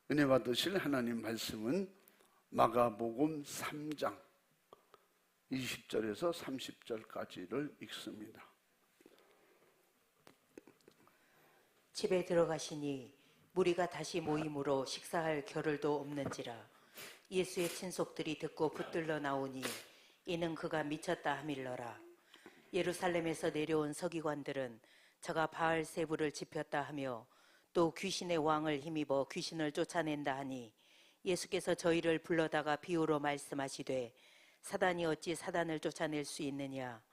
은혜 받으실 하나님 말씀은 마가복음 3장 20절에서 30절까지를 읽습니다. 집에 들어가시니 무리가 다시 모임으로 식사할 겨를도 없는지라. 예수의 친속들이 듣고 붙들러 나오니 이는 그가 미쳤다 하밀러라. 예루살렘에서 내려온 서기관들은 저가 바알세불을 지폈다 하며 또 귀신의 왕을 힘입어 귀신을 쫓아낸다 하니 예수께서 저희를 불러다가 비유로 말씀하시되 사단이 어찌 사단을 쫓아낼 수 있느냐.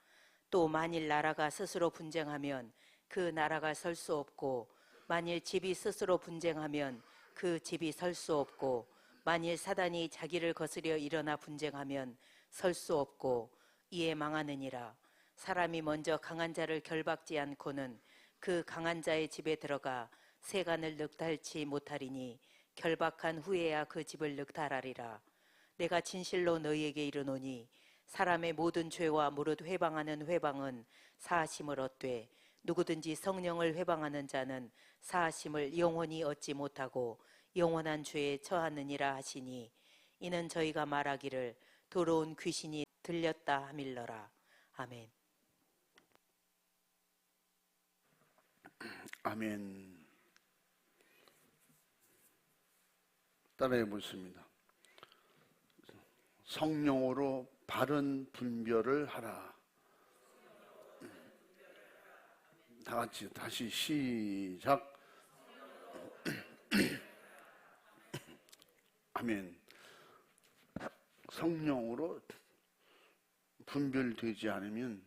또 만일 나라가 스스로 분쟁하면 그 나라가 설 수 없고 만일 집이 스스로 분쟁하면 그 집이 설 수 없고 만일 사단이 자기를 거스려 일어나 분쟁하면 설 수 없고 이에 망하느니라. 사람이 먼저 강한 자를 결박지 않고는 그 강한 자의 집에 들어가 세간을 늑달치 못하리니 결박한 후에야 그 집을 늑달하리라. 내가 진실로 너희에게 이르노니 사람의 모든 죄와 무릇 회방하는 회방은 사하심을 얻되 누구든지 성령을 회방하는 자는 사하심을 영원히 얻지 못하고 영원한 죄에 처하느니라 하시니 이는 저희가 말하기를 더러운 귀신이 들렸다 하밀러라. 아멘. 아멘. 따라해 보겠습니다. 성령으로 바른 분별을 하라. 다 같이 다시 시작. 아멘. 성령으로 분별되지 않으면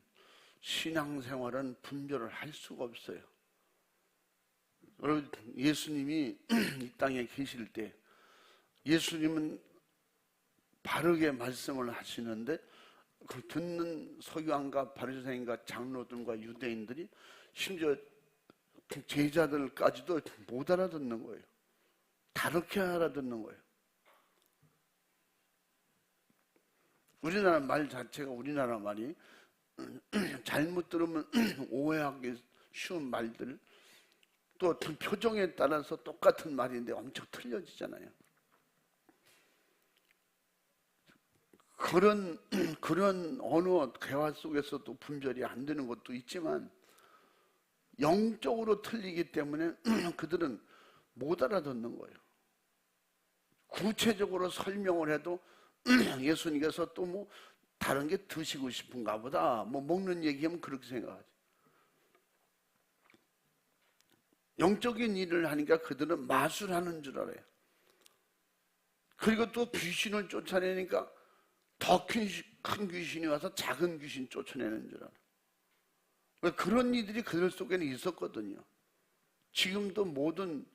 신앙생활은 분별을 할 수가 없어요. 여러분, 예수님이 이 땅에 계실 때 예수님은 바르게 말씀을 하시는데 그 듣는 서기관과 바리새인과 장로들과 유대인들이 심지어 제자들까지도 못 알아듣는 거예요. 다르게 알아듣는 거예요. 우리나라 말 자체가 우리나라 말이 잘못 들으면 오해하기 쉬운 말들, 또 표정에 따라서 똑같은 말인데 엄청 틀려지잖아요. 그런 언어 대화 속에서도 분별이 안 되는 것도 있지만 영적으로 틀리기 때문에 그들은 못 알아듣는 거예요. 구체적으로 설명을 해도 예수님께서 또 뭐 다른 게 드시고 싶은가 보다, 뭐 먹는 얘기하면 그렇게 생각하지. 영적인 일을 하니까 그들은 마술하는 줄 알아요. 그리고 또 귀신을 쫓아내니까 더 큰 귀신이 와서 작은 귀신 쫓아내는 줄 알아요. 그런 이들이 그들 속에는 있었거든요. 지금도 모든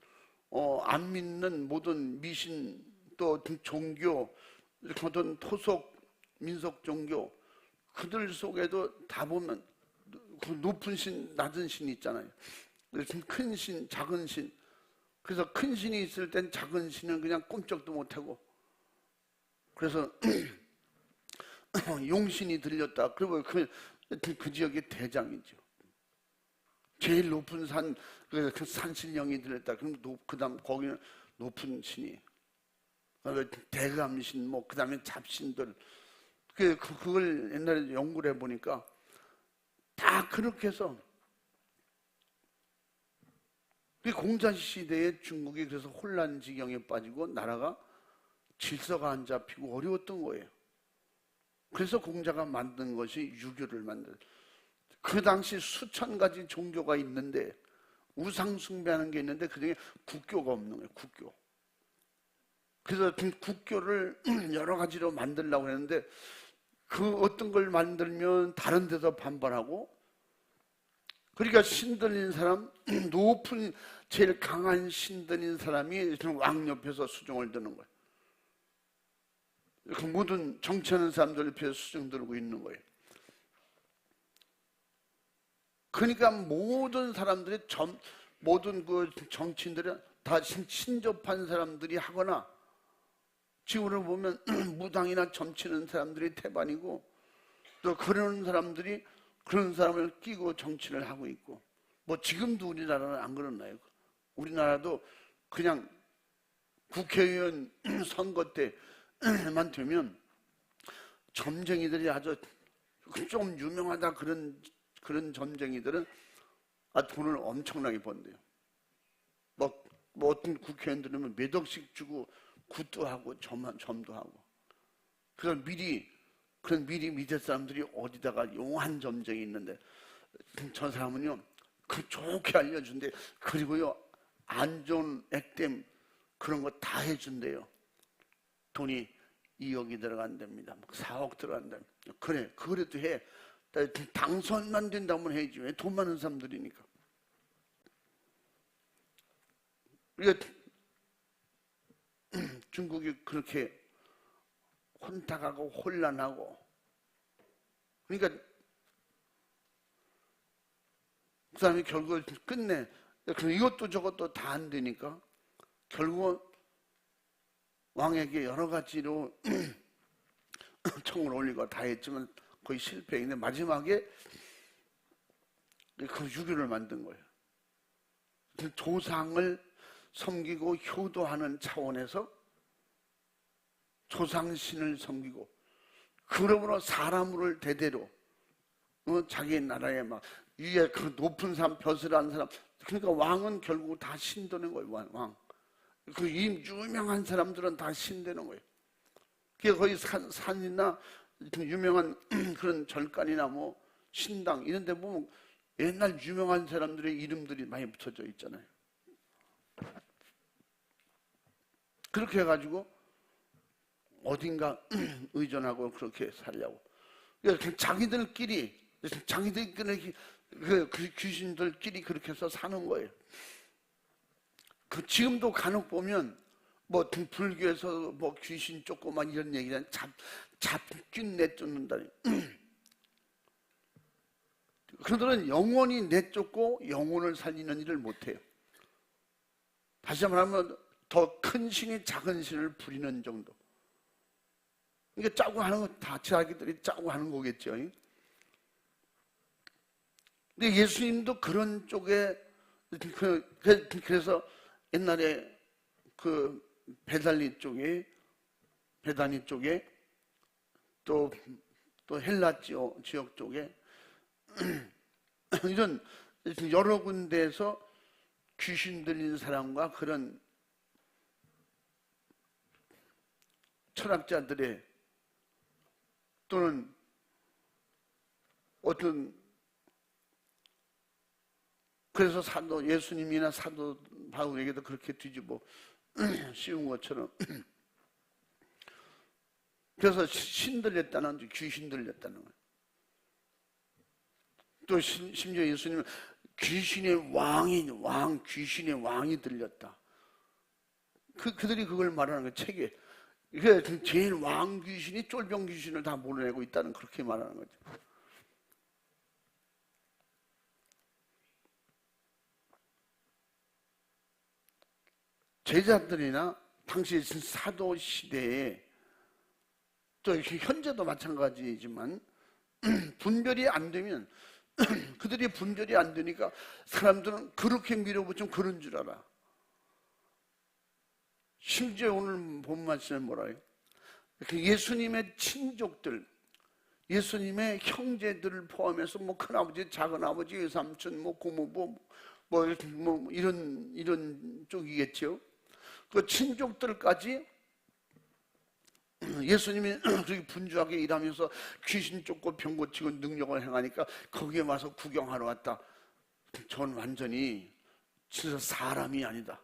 안 믿는 모든 미신, 또 종교, 어떤 토속 민속 종교, 그들 속에도 다 보면 높은 신, 낮은 신이 있잖아요. 큰 신, 작은 신. 그래서 큰 신이 있을 땐 작은 신은 그냥 꼼짝도 못하고, 그래서 용신이 들렸다. 그리고 그 지역의 대장이죠. 제일 높은 산, 그 산신령이 들렸다. 그럼 그 다음 거기는 높은 신이, 대감신, 뭐 그 다음에 잡신들. 그걸 옛날에 연구를 해보니까 다 그렇게 해서 공자시대에 중국이 그래서 혼란 지경에 빠지고 나라가 질서가 안 잡히고 어려웠던 거예요. 그래서 공자가 만든 것이 유교를 만든. 그 당시 수천 가지 종교가 있는데 우상 숭배하는 게 있는데 그중에 국교가 없는 거예요. 국교. 그래서 국교를 여러 가지로 만들려고 했는데 그 어떤 걸 만들면 다른 데서 반발하고, 그러니까 신들인 사람, 높은 제일 강한 신들인 사람이 왕 옆에서 수종을 드는 거예요. 그 모든 정치하는 사람들 옆에서 수종 들고 있는 거예요. 그러니까 모든 사람들이 모든 그 정치인들은 다 신접한 사람들이 하거나, 지금으로 보면 무당이나 점치는 사람들이 태반이고, 또 그런 사람들이 그런 사람을 끼고 정치를 하고 있고, 뭐 지금도 우리나라는 안 그러나요? 우리나라도 그냥 국회의원 선거 때만 되면 점쟁이들이 아주 좀 유명하다 그런 점쟁이들은 돈을 엄청나게 번대요. 뭐 어떤 국회의원들은 몇 억씩 주고 굿도 하고 점도 하고. 그래서 미리 밑에 사람들이 어디다가 용한 점쟁이 있는데 저 사람은요 그 좋게 알려준대. 그리고요 안 좋은 액땜 그런 거 다 해준대요. 돈이 2억이 들어간답니다. 4억 들어간답니다. 그래 그래도 해. 당선만 된다면 해야지. 왜? 돈 많은 사람들이니까. 우리가 중국이 그렇게 혼탁하고 혼란하고, 그러니까 그 사람이 결국 끝내 이것도 저것도 다 안 되니까 결국은 왕에게 여러 가지로 청을 올리고 다 했지만 거의 실패했는데 마지막에 그 유교를 만든 거예요. 조상을 섬기고 효도하는 차원에서 조상신을 섬기고, 그러므로 사람을 대대로 자기 나라에 막 위에 그 높은 사람, 벼슬한 사람, 그러니까 왕은 결국 다 신되는 거예요. 왕. 그 유명한 사람들은 다 신되는 거예요. 그게 거의 산이나 유명한 그런 절간이나 뭐 신당 이런 데 보면 옛날 유명한 사람들의 이름들이 많이 붙여져 있잖아요. 그렇게 해가지고 어딘가 의존하고 그렇게 살려고. 그러니까 자기들끼리 그 귀신들끼리 그렇게 해서 사는 거예요. 그 지금도 간혹 보면 뭐 불교에서 뭐 귀신 쫓고 막 이런 얘기는 잡균 내쫓는다. 그들은 영원히 내쫓고 영혼을 살리는 일을 못해요. 다시 말하면 더 큰 신이 작은 신을 부리는 정도. 그러니까 짜고 하는 거 다 자기들이 짜고 하는 거겠죠. 근데 예수님도 그런 쪽에 그래서 옛날에 그 베다니 쪽에 또 헬라 지역 쪽에 이런 여러 군데에서 귀신 들린 사람과 그런 철학자들의 또는 어떤 그래서 예수님이나 사도 바울에게도 그렇게 뒤집어 씌운 것처럼 그래서 신 들렸다는 귀신 들렸다는 거예요. 또 심지어 예수님은 귀신의 왕이 들렸다. 그들이 그걸 말하는 거예요. 책에. 그게 제일 왕 귀신이 쫄병 귀신을 다 몰아내고 있다는 그렇게 말하는 거죠. 제자들이나 당시 사도 시대에 또 현재도 마찬가지지만 분별이 안 되면 그들이 분별이 안 되니까 사람들은 그렇게 밀어붙이면 그런 줄 알아. 심지어 오늘 본 말씀에 뭐라 해요? 예수님의 친족들, 예수님의 형제들을 포함해서 뭐 큰아버지, 작은아버지, 외삼촌, 뭐 고모부, 뭐 이런 쪽이겠죠. 그 친족들까지 예수님이 그렇게 분주하게 일하면서 귀신 쫓고 병 고치고 능력을 행하니까 거기에 와서 구경하러 왔다. 전 완전히 진짜 사람이 아니다.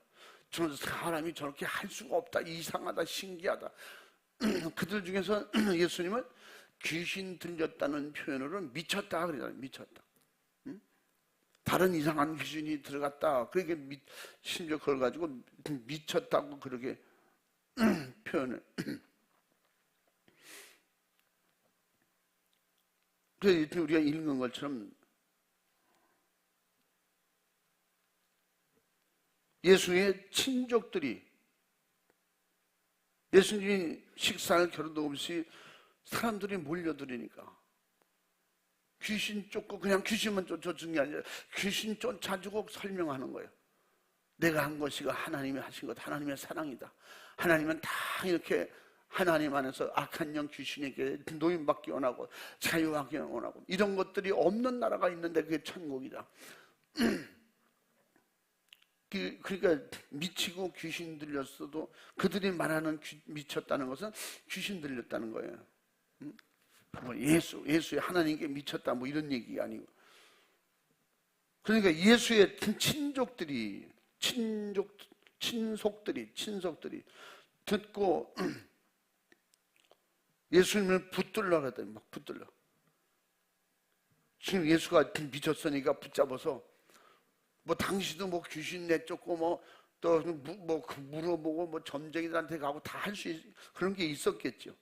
저는 사람이 저렇게 할 수가 없다. 이상하다. 신기하다. 그들 중에서 예수님은 귀신 들렸다는 표현으로 미쳤다 그러잖아요. 미쳤다. 다른 이상한 귀신이 들어갔다. 그렇게 심지어 그걸 가지고 미쳤다고 그렇게 표현을. 그래서 우리가 읽은 것처럼 예수의 친족들이 예수님이 식사할 겨를도 없이 사람들이 몰려들으니까 귀신 쫓고 그냥 귀신만 쫓아주는 게 아니라 귀신 쫓아주고 설명하는 거예요. 내가 한 것이가 하나님이 하신 것, 하나님의 사랑이다. 하나님은 다 이렇게 하나님 안에서 악한 영 귀신에게 노임받기 원하고 자유하기 원하고 이런 것들이 없는 나라가 있는데 그게 천국이다. 그러니까 미치고 귀신 들렸어도 그들이 말하는 미쳤다는 것은 귀신 들렸다는 거예요. 뭐 예수의 하나님께 미쳤다 뭐 이런 얘기가 아니고. 그러니까 예수의 친속들이 듣고 예수님을 붙들려고 했더니 막 붙들려. 지금 예수가 미쳤으니까 붙잡아서 뭐 당신도 뭐 귀신 내쫓고 뭐 또 뭐 물어보고 뭐 점쟁이들한테 가고 다 할 수 그런 게 있었겠죠.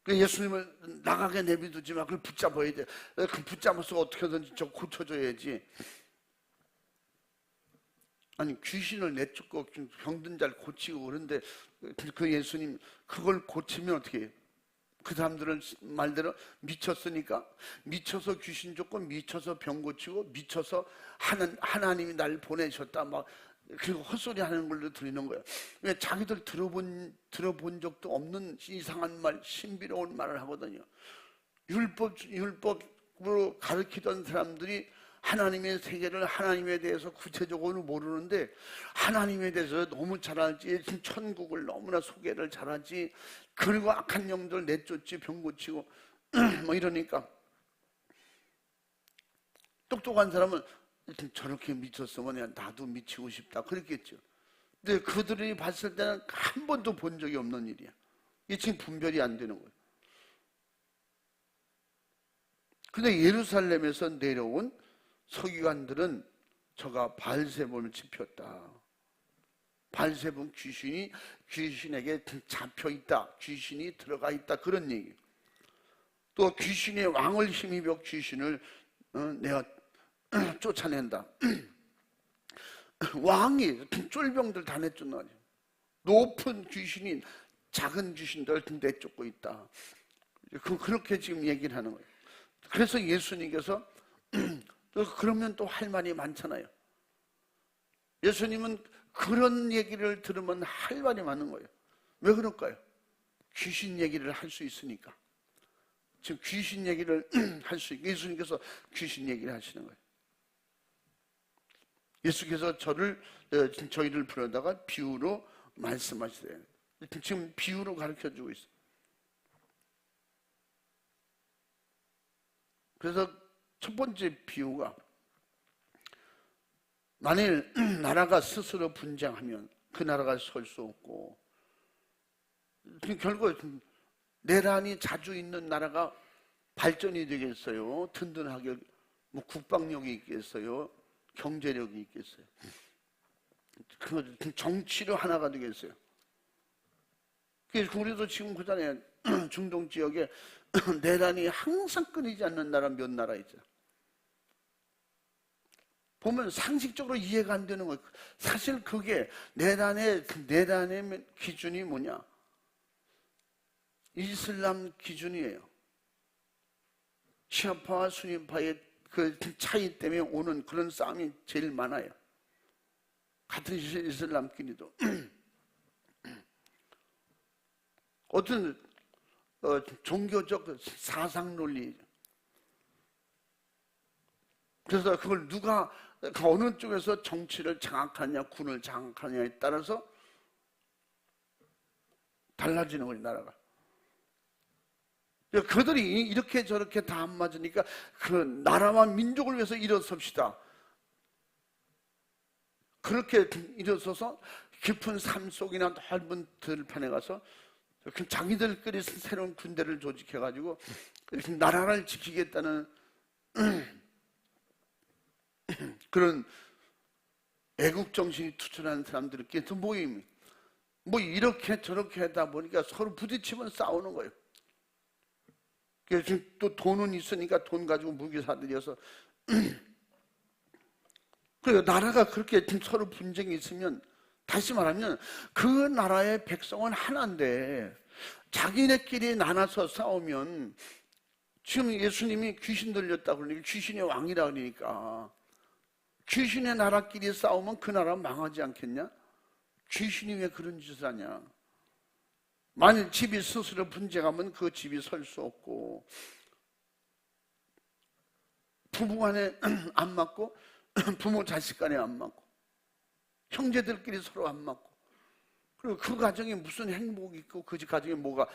예수님을 나가게 내비두지만 그걸 붙잡아야 돼. 그 붙잡아서 어떻게든지 저 고쳐줘야지. 아니 귀신을 내쫓고 병든 자를 고치고 그런데 그 예수님 그걸 고치면 어떻게 해요? 그 사람들은 말대로 미쳤으니까 미쳐서 귀신 쫓고 미쳐서 병 고치고 미쳐서 하나님이 날 보내셨다 막 그 헛소리 하는 걸로 들리는 거예요. 왜 자기들 들어본 적도 없는 이상한 말, 신비로운 말을 하거든요. 율법으로 가르치던 사람들이 하나님의 세계를 하나님에 대해서 구체적으로 모르는데 하나님에 대해서 너무 잘 알지, 천국을 너무나 소개를 잘하지, 그리고 악한 영들 내쫓지, 병 고치고 뭐 이러니까 똑똑한 사람은 저렇게 미쳤으면 나도 미치고 싶다 그랬겠죠. 근데 그들이 봤을 때는 한 번도 본 적이 없는 일이야. 이게 지금 분별이 안 되는 거예요. 근데 예루살렘에서 내려온 서기관들은 저가 바알세봄을 지폈다. 바알세봄 귀신에게 잡혀 있다. 귀신이 들어가 있다. 그런 얘기. 또 귀신의 왕을 힘입어 귀신을 내가 쫓아낸다. 왕이 쫄병들 다 내쫓는 거죠. 높은 귀신이 작은 귀신들 내쫓고 있다. 그렇게 지금 얘기를 하는 거예요. 그래서 예수님께서 그러면 또 할 말이 많잖아요. 예수님은 그런 얘기를 들으면 할 말이 많은 거예요. 왜 그럴까요? 귀신 얘기를 할 수 있으니까. 지금 귀신 얘기를 할 수 있게 예수님께서 귀신 얘기를 하시는 거예요. 예수께서 저희를 부르다가 비유로 말씀하시래요. 지금 비유로 가르쳐주고 있어요. 그래서 첫 번째 비유가 만일 나라가 스스로 분쟁하면 그 나라가 설 수 없고 결국 내란이 자주 있는 나라가 발전이 되겠어요? 든든하게 뭐 국방력이 있겠어요? 경제력이 있겠어요? 그 정치로 하나가 되겠어요? 그래서 우리도 지금 그잖아요. 중동 지역에 내란이 항상 끊이지 않는 나라 몇 나라 있죠. 보면 상식적으로 이해가 안 되는 거예요. 사실 그게 내란의 기준이 뭐냐? 이슬람 기준이에요. 시아파와 수니파의 그 차이 때문에 오는 그런 싸움이 제일 많아요. 같은 이슬람끼리도. 어떤 종교적 사상 논리. 그래서 그걸 누가 어느 쪽에서 정치를 장악하냐, 군을 장악하냐에 따라서 달라지는 거예요, 나라가. 그들이 이렇게 저렇게 다 안 맞으니까 그 나라와 민족을 위해서 일어섭시다. 그렇게 일어서서 깊은 산 속이나 넓은 들판에 가서 자기들끼리 새로운 군대를 조직해가지고 나라를 지키겠다는 그런 애국정신이 투철한 사람들끼리 모임. 뭐 이렇게 저렇게 하다 보니까 서로 부딪히면 싸우는 거예요. 그래서 또 돈은 있으니까 돈 가지고 무기 사들여서 그래서 나라가 그렇게 서로 분쟁이 있으면 다시 말하면 그 나라의 백성은 하나인데 자기네끼리 나눠서 싸우면 지금 예수님이 귀신 들렸다고 그러니까 귀신의 왕이라 그러니까 귀신의 나라끼리 싸우면 그 나라 망하지 않겠냐? 귀신이 왜 그런 짓을 하냐? 만일 집이 스스로 분쟁하면 그 집이 설 수 없고, 부부 간에 안 맞고, 부모 자식 간에 안 맞고, 형제들끼리 서로 안 맞고, 그리고 그 가정에 무슨 행복이 있고 그 가정에 뭐가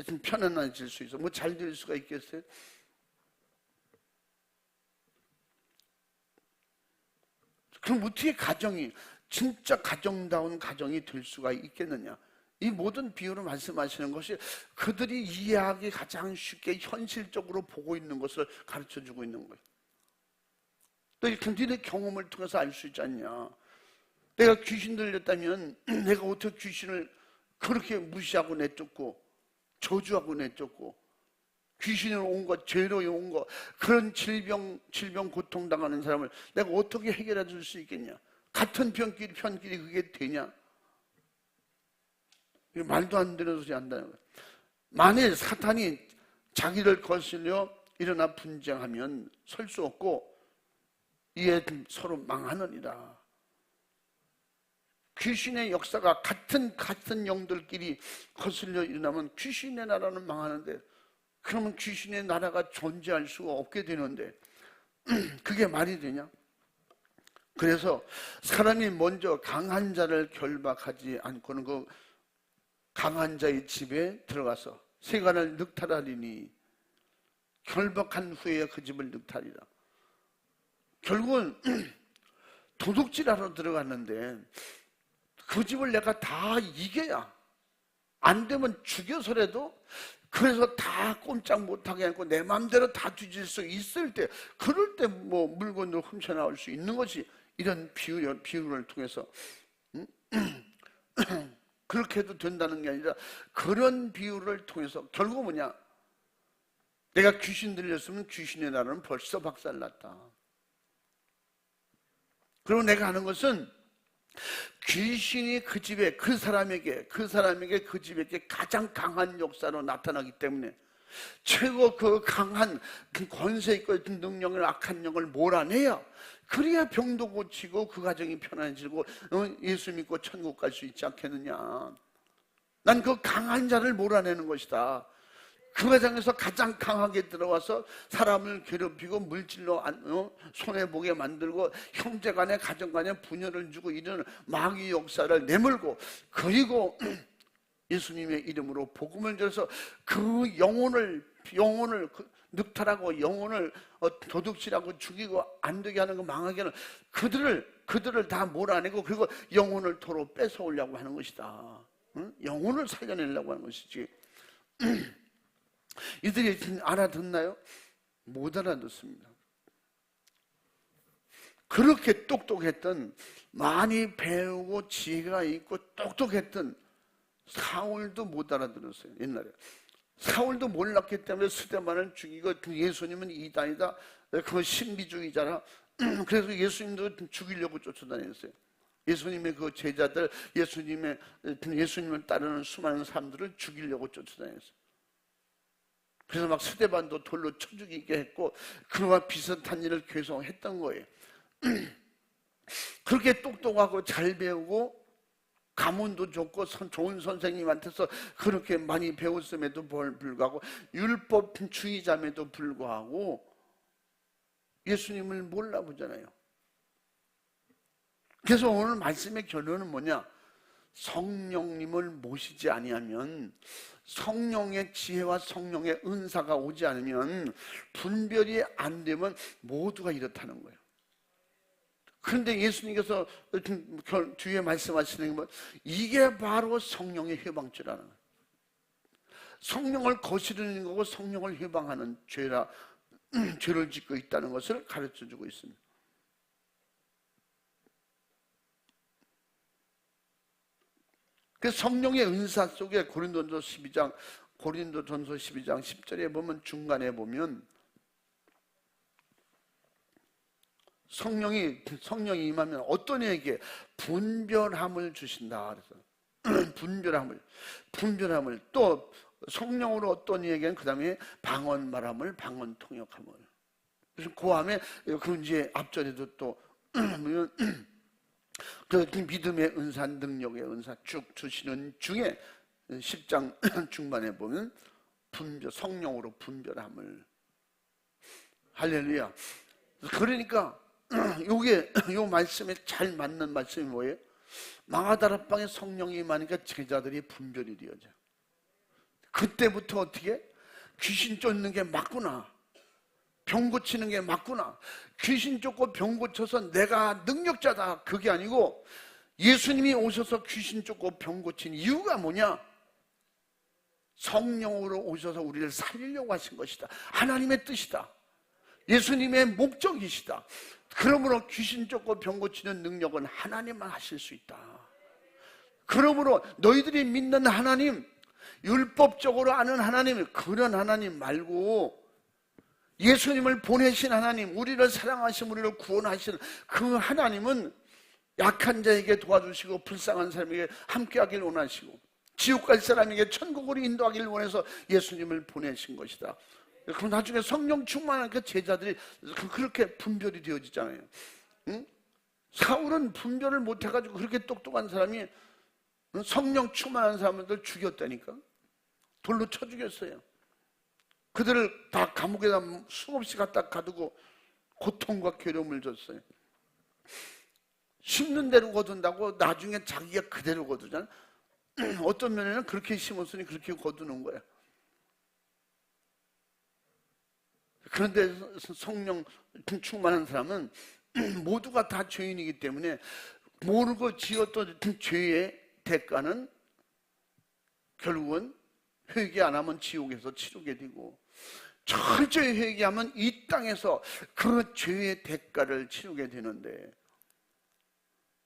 좀 편안해질 수 있어? 뭐 잘 될 수가 있겠어요? 그럼 어떻게 가정이 진짜 가정다운 가정이 될 수가 있겠느냐? 이 모든 비유로 말씀하시는 것이 그들이 이해하기 가장 쉽게 현실적으로 보고 있는 것을 가르쳐주고 있는 거예요. 또 이렇게 너희의 경험을 통해서 알 수 있지 않냐? 내가 귀신 들렸다면 내가 어떻게 귀신을 그렇게 무시하고 내쫓고 저주하고 내쫓고 귀신으로 온 것, 죄로 온 것, 그런 질병 고통당하는 사람을 내가 어떻게 해결해 줄 수 있겠냐? 같은 편끼리 그게 되냐? 말도 안 되는 소리 한다는 거예요. 만일 사탄이 자기를 거슬려 일어나 분쟁하면 설 수 없고 이에 서로 망하느니라. 귀신의 역사가 같은 영들끼리 거슬려 일어나면 귀신의 나라는 망하는데, 그러면 귀신의 나라가 존재할 수가 없게 되는데 그게 말이 되냐? 그래서 사람이 먼저 강한 자를 결박하지 않고는 그 강한 자의 집에 들어가서 세간을 늑탈하리니 결박한 후에 그 집을 늑탈이라. 결국은 도둑질하러 들어갔는데 그 집을 내가 다 이겨야, 안 되면 죽여서라도, 그래서 다 꼼짝 못하게 하고 내 마음대로 다 뒤질 수 있을 때, 그럴 때 뭐 물건으로 훔쳐나올 수 있는 것이 이런 비유를 통해서 그렇게 해도 된다는 게 아니라, 그런 비유를 통해서 결국 뭐냐? 내가 귀신 들렸으면 귀신의 나라는 벌써 박살났다. 그리고 내가 하는 것은 귀신이 그 집에, 그 사람에게 그 집에게 가장 강한 역사로 나타나기 때문에 최고 그 강한 그 권세 있고 능력을, 악한 영을 몰아내야, 그래야 병도 고치고 그 가정이 편안해지고 예수 믿고 천국 갈 수 있지 않겠느냐. 난 그 강한 자를 몰아내는 것이다. 그 가정에서 가장 강하게 들어와서 사람을 괴롭히고 물질로 손해보게 만들고 형제간에 가정간에 분열을 주고 이런 마귀 역사를 내몰고, 그리고 예수님의 이름으로 복음을 들어서 그 영혼을 늑탈하고 영혼을 도둑질하고 죽이고 안 되게 하는 거, 망하게 하는 그들을 다 몰아내고, 그리고 영혼을 도로 뺏어오려고 하는 것이다. 응? 영혼을 살려내려고 하는 것이지. 이들이 알아듣나요? 못 알아듣습니다. 그렇게 똑똑했던, 많이 배우고 지혜가 있고 똑똑했던 사울도 못 알아들었어요. 옛날에 사울도 몰랐기 때문에 스데반을 죽이고, 예수님은 이단이다, 그건 신비주의자라, 그래서 예수님도 죽이려고 쫓아다녔어요. 예수님의 그 제자들, 예수님을 따르는 수많은 사람들을 죽이려고 쫓아다녔어요. 그래서 막 스데반도 돌로 쳐 죽이게 했고, 그와 비슷한 일을 계속 했던 거예요. 그렇게 똑똑하고 잘 배우고 가문도 좋고 좋은 선생님한테서 그렇게 많이 배웠음에도 불구하고, 율법주의자임에도 불구하고 예수님을 몰라보잖아요. 그래서 오늘 말씀의 결론은 뭐냐? 성령님을 모시지 아니하면, 성령의 지혜와 성령의 은사가 오지 않으면, 분별이 안 되면 모두가 이렇다는 거예요. 그런데 예수님께서 뒤에 말씀하시는 건, 이게 바로 성령의 해방죄라는 거예요. 성령을 거스르는 거고 성령을 해방하는 죄를 짓고 있다는 것을 가르쳐주고 있습니다. 그 성령의 은사 속에 고린도전서 12장 10절에 보면, 중간에 보면 성령이 임하면 어떤 이에게 분별함을 주신다 그래서 분별함을 또 성령으로 어떤 이에게는 그 다음에 방언 말함을, 방언 통역함을. 그래서 그 다음에 그 이제 앞절에도 또 그 믿음의 은사, 능력의 은사 쭉 주시는 중에 10장 중반에 보면 성령으로 분별함을. 할렐루야. 그러니까 요 말씀에 잘 맞는 말씀이 뭐예요? 마가다락방에 성령이 임하니까 제자들이 분별이 되어져. 그때부터 어떻게? 귀신 쫓는 게 맞구나, 병 고치는 게 맞구나, 귀신 쫓고 병 고쳐서 내가 능력자다, 그게 아니고 예수님이 오셔서 귀신 쫓고 병 고친 이유가 뭐냐? 성령으로 오셔서 우리를 살리려고 하신 것이다. 하나님의 뜻이다. 예수님의 목적이시다. 그러므로 귀신 쫓고 병 고치는 능력은 하나님만 하실 수 있다. 그러므로 너희들이 믿는 하나님, 율법적으로 아는 하나님, 그런 하나님 말고 예수님을 보내신 하나님, 우리를 사랑하시고 우리를 구원하신 그 하나님은 약한 자에게 도와주시고 불쌍한 사람에게 함께하길 원하시고 지옥 갈 사람에게 천국으로 인도하길 원해서 예수님을 보내신 것이다. 그럼 나중에 성령 충만하니까 제자들이 그렇게 분별이 되어지잖아요. 응? 사울은 분별을 못해가지고 그렇게 똑똑한 사람이 성령 충만한 사람들 죽였다니까. 돌로 쳐 죽였어요. 그들을 다 감옥에다 수없이 갖다 가두고 고통과 괴로움을 줬어요. 심는 대로 거둔다고 나중에 자기가 그대로 거두잖아. 어떤 면에는 그렇게 심었으니 그렇게 거두는 거야. 그런데 성령 충만한 사람은 모두가 다 죄인이기 때문에 모르고 지었던 죄의 대가는 결국은 회개 안 하면 지옥에서 치르게 되고 철저히 회개하면 이 땅에서 그 죄의 대가를 치르게 되는데,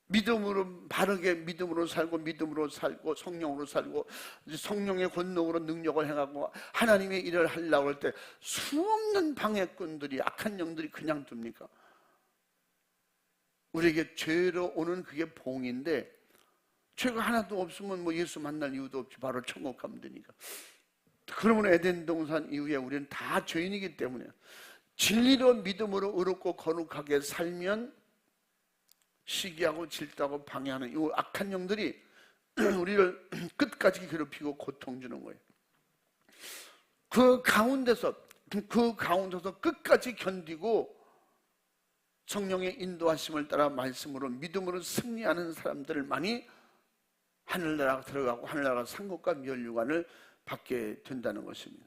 믿음으로 바르게 믿음으로 살고 성령으로 살고 성령의 권능으로 능력을 행하고 하나님의 일을 하려고 할 때 수없는 방해꾼들이, 악한 영들이 그냥 둡니까? 우리에게 죄로 오는 그게 봉인데, 죄가 하나도 없으면 뭐 예수 만날 이유도 없지, 바로 천국 가면 되니까. 그러면 에덴 동산 이후에 우리는 다 죄인이기 때문에 진리로 믿음으로 의롭고 거룩하게 살면 시기하고 질투하고 방해하는 이 악한 영들이 우리를 끝까지 괴롭히고 고통 주는 거예요. 그 가운데서 끝까지 견디고 성령의 인도하심을 따라 말씀으로 믿음으로 승리하는 사람들만이 하늘나라 들어가고 하늘나라 상급과 멸류관을 받게 된다는 것입니다.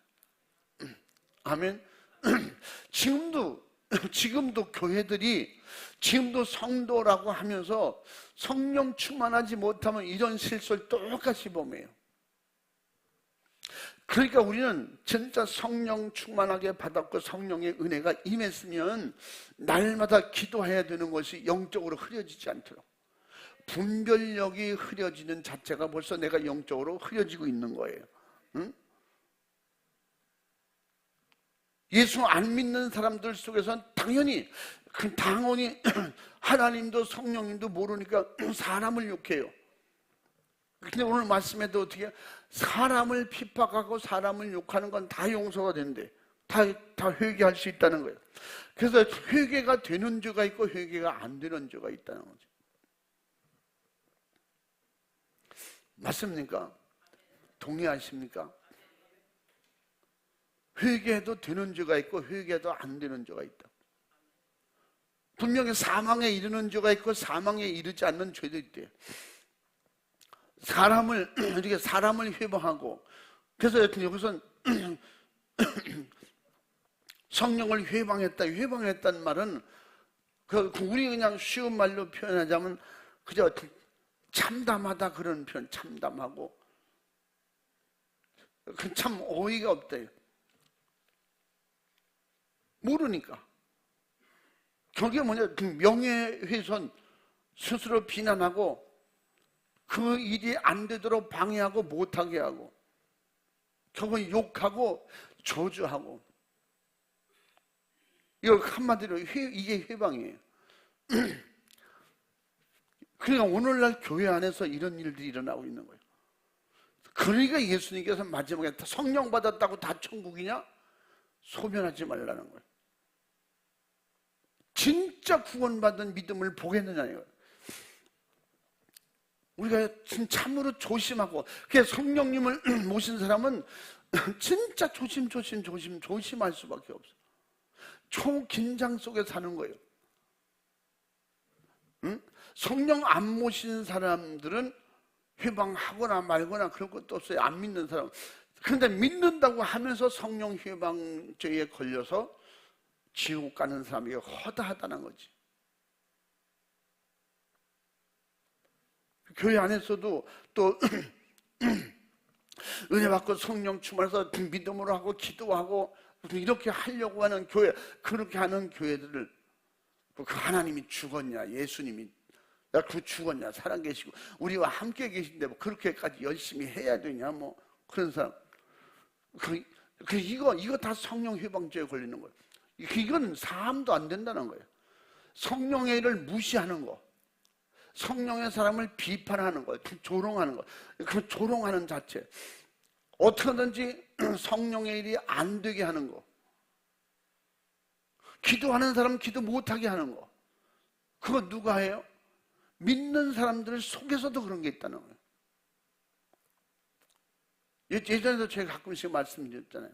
아멘. 지금도 교회들이 지금도 성도라고 하면서 성령 충만하지 못하면 이런 실수를 똑같이 범해요. 그러니까 우리는 진짜 성령 충만하게 받았고 성령의 은혜가 임했으면 날마다 기도해야 되는 것이 영적으로 흐려지지 않도록. 분별력이 흐려지는 자체가 벌써 내가 영적으로 흐려지고 있는 거예요. 응? 예수 안 믿는 사람들 속에서는 당연히 하나님도 성령님도 모르니까 사람을 욕해요. 근데 오늘 말씀에도 어떻게 사람을 핍박하고 사람을 욕하는 건 다 용서가 된대. 다 회개할 수 있다는 거예요. 그래서 회개가 되는 죄가 있고 회개가 안 되는 죄가 있다는 거죠. 맞습니까? 동의하십니까? 회개해도 되는 죄가 있고 회개해도 안 되는 죄가 있다. 분명히 사망에 이르는 죄가 있고 사망에 이르지 않는 죄도 있대요. 이렇게 사람을 회방하고, 그래서 여기서 성령을 회방했다는 말은 우리 그냥 쉬운 말로 표현하자면 그저 참담하다 그런 표현, 참담하고 참 어이가 없대요. 모르니까. 그게 뭐냐, 명예훼손, 스스로 비난하고 그 일이 안 되도록 방해하고 못하게 하고 결국 욕하고 저주하고, 이거 한마디로 이게 회방이에요. 그러니까 오늘날 교회 안에서 이런 일들이 일어나고 있는 거예요. 그러니까 예수님께서 마지막에 성령 받았다고 다 천국이냐? 소변하지 말라는 거예요. 진짜 구원받은 믿음을 보겠느냐요. 우리가 참으로 조심하고, 그래서 성령님을 모신 사람은 진짜 조심할 수밖에 없어요. 초긴장 속에 사는 거예요. 응? 성령 안 모신 사람들은 회방하거나 말거나 그런 것도 없어요. 안 믿는 사람. 그런데 믿는다고 하면서 성령 회방죄에 걸려서 지옥 가는 사람이 허다하다는 거지. 교회 안에서도 또 은혜 받고 성령 충만해서 믿음으로 하고 기도하고 이렇게 하려고 하는 교회, 그렇게 하는 교회들을 그 하나님이 죽었냐, 예수님이 그 죽었냐, 살아계시고 우리와 함께 계신데 뭐 그렇게까지 열심히 해야 되냐, 뭐 그런 사람. 이거 다 성령 회방죄에 걸리는 거예요. 이건 사함도 안 된다는 거예요. 성령의 일을 무시하는 거, 성령의 사람을 비판하는 거, 조롱하는 거, 그 조롱하는 자체, 어떻게든지 성령의 일이 안 되게 하는 거, 기도하는 사람 기도 못하게 하는 거, 그거 누가 해요? 믿는 사람들 속에서도 그런 게 있다는 거예요. 예전에도 제가 가끔씩 말씀드렸잖아요.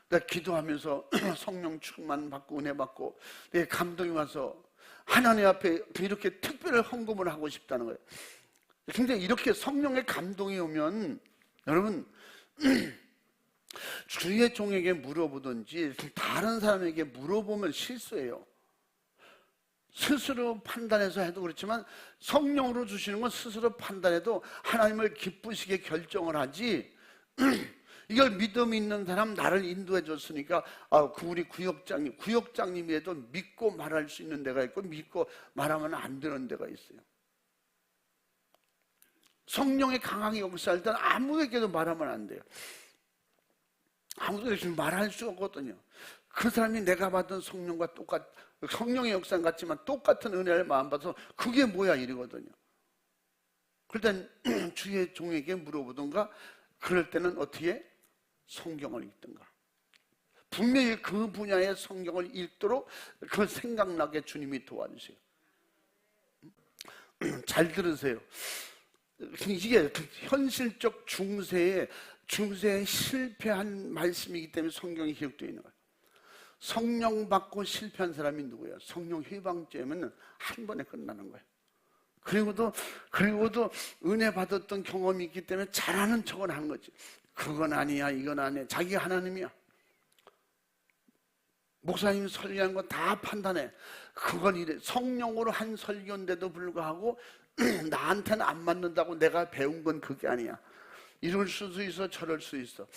내가 기도하면서 성령 충만 받고 은혜 받고 내 감동이 와서 하나님 앞에 이렇게 특별한 헌금을 하고 싶다는 거예요. 근데 이렇게 성령의 감동이 오면 여러분 주의 종에게 물어보든지 다른 사람에게 물어보면 실수예요. 스스로 판단해서 해도 그렇지만 성령으로 주시는 건 스스로 판단해도 하나님을 기쁘시게 결정을 하지. 이걸 믿음이 있는 사람, 나를 인도해 줬으니까 우리 구역장님이라도 믿고 말할 수 있는 데가 있고 믿고 말하면 안 되는 데가 있어요. 성령의 강하게 역사할 때는 아무에게도 말하면 안 돼요. 아무에게도 말할 수 없거든요. 그 사람이 내가 받은 성령과 성령의 역사 같지만 똑같은 은혜를 마음받아서 그게 뭐야 이러거든요. 그럴 땐 주의 종에게 물어보던가, 그럴 때는 어떻게 성경을 읽든가, 분명히 그 분야의 성경을 읽도록 그 생각나게 주님이 도와주세요. 잘 들으세요. 이게 현실적 중세에 실패한 말씀이기 때문에 성경이 기록되어 있는 거예요. 성령 받고 실패한 사람이 누구예요? 성령 회방죄면 한 번에 끝나는 거예요. 그리고도 은혜 받았던 경험이 있기 때문에 잘하는 척은 하는 거지. 그건 아니야, 이건 아니야. 자기가 하나님이야. 목사님 설교한 거 다 판단해. 그건 이래. 성령으로 한 설교인데도 불구하고 나한테는 안 맞는다고 내가 배운 건 그게 아니야. 이럴 수도 있어, 저럴 수 있어.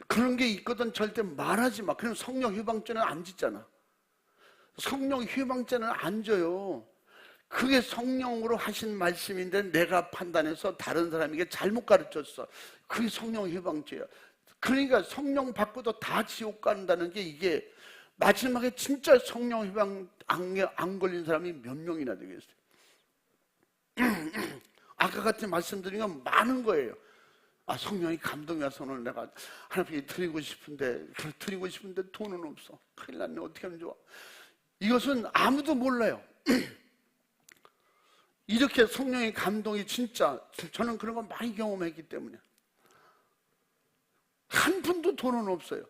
그런 게 있거든. 절대 말하지 마. 그럼 성령 회방죄는 안 짓잖아. 성령 회방죄는 안 져요. 그게 성령으로 하신 말씀인데 내가 판단해서 다른 사람에게 잘못 가르쳤어. 그게 성령 회방죄야. 그러니까 성령 받고도 다 지옥 간다는 게, 이게 마지막에 진짜 성령 회방 안 걸린 사람이 몇 명이나 되겠어요? 아까 같이 말씀드린 건 많은 거예요. 성령이 감동이 와서 오늘 내가 하나님께 드리고 싶은데 돈은 없어. 큰일 났네. 어떻게 하면 좋아? 이것은 아무도 몰라요. 이렇게 성령의 감동이 진짜, 저는 그런 거 많이 경험했기 때문에 한 푼도 돈은 없어요.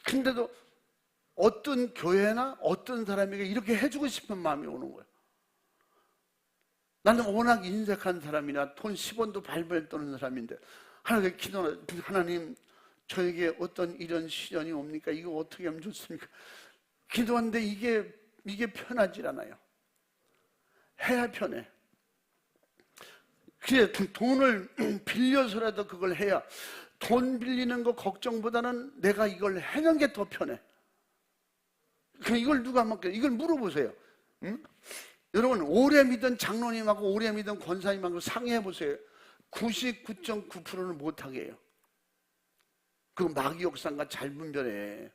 근데도 어떤 교회나 어떤 사람에게 이렇게 해주고 싶은 마음이 오는 거예요. 나는 워낙 인색한 사람이나 돈 10원도 발발 떠는 사람인데 하나님께 기도하는, 하나님 저에게 어떤 이런 시련이 옵니까? 이거 어떻게 하면 좋습니까? 기도하는데 이게 편하질 않아요. 해야 편해. 그래, 돈을 빌려서라도 그걸 해야, 돈 빌리는 거 걱정보다는 내가 이걸 해는 게 더 편해. 이걸 누가 맡겨? 이걸 물어보세요. 응? 여러분, 오래 믿은 장로님하고 오래 믿은 권사님하고 상의해보세요. 99.9%는 못하게 해요. 그 마귀 역사가 잘 분별해.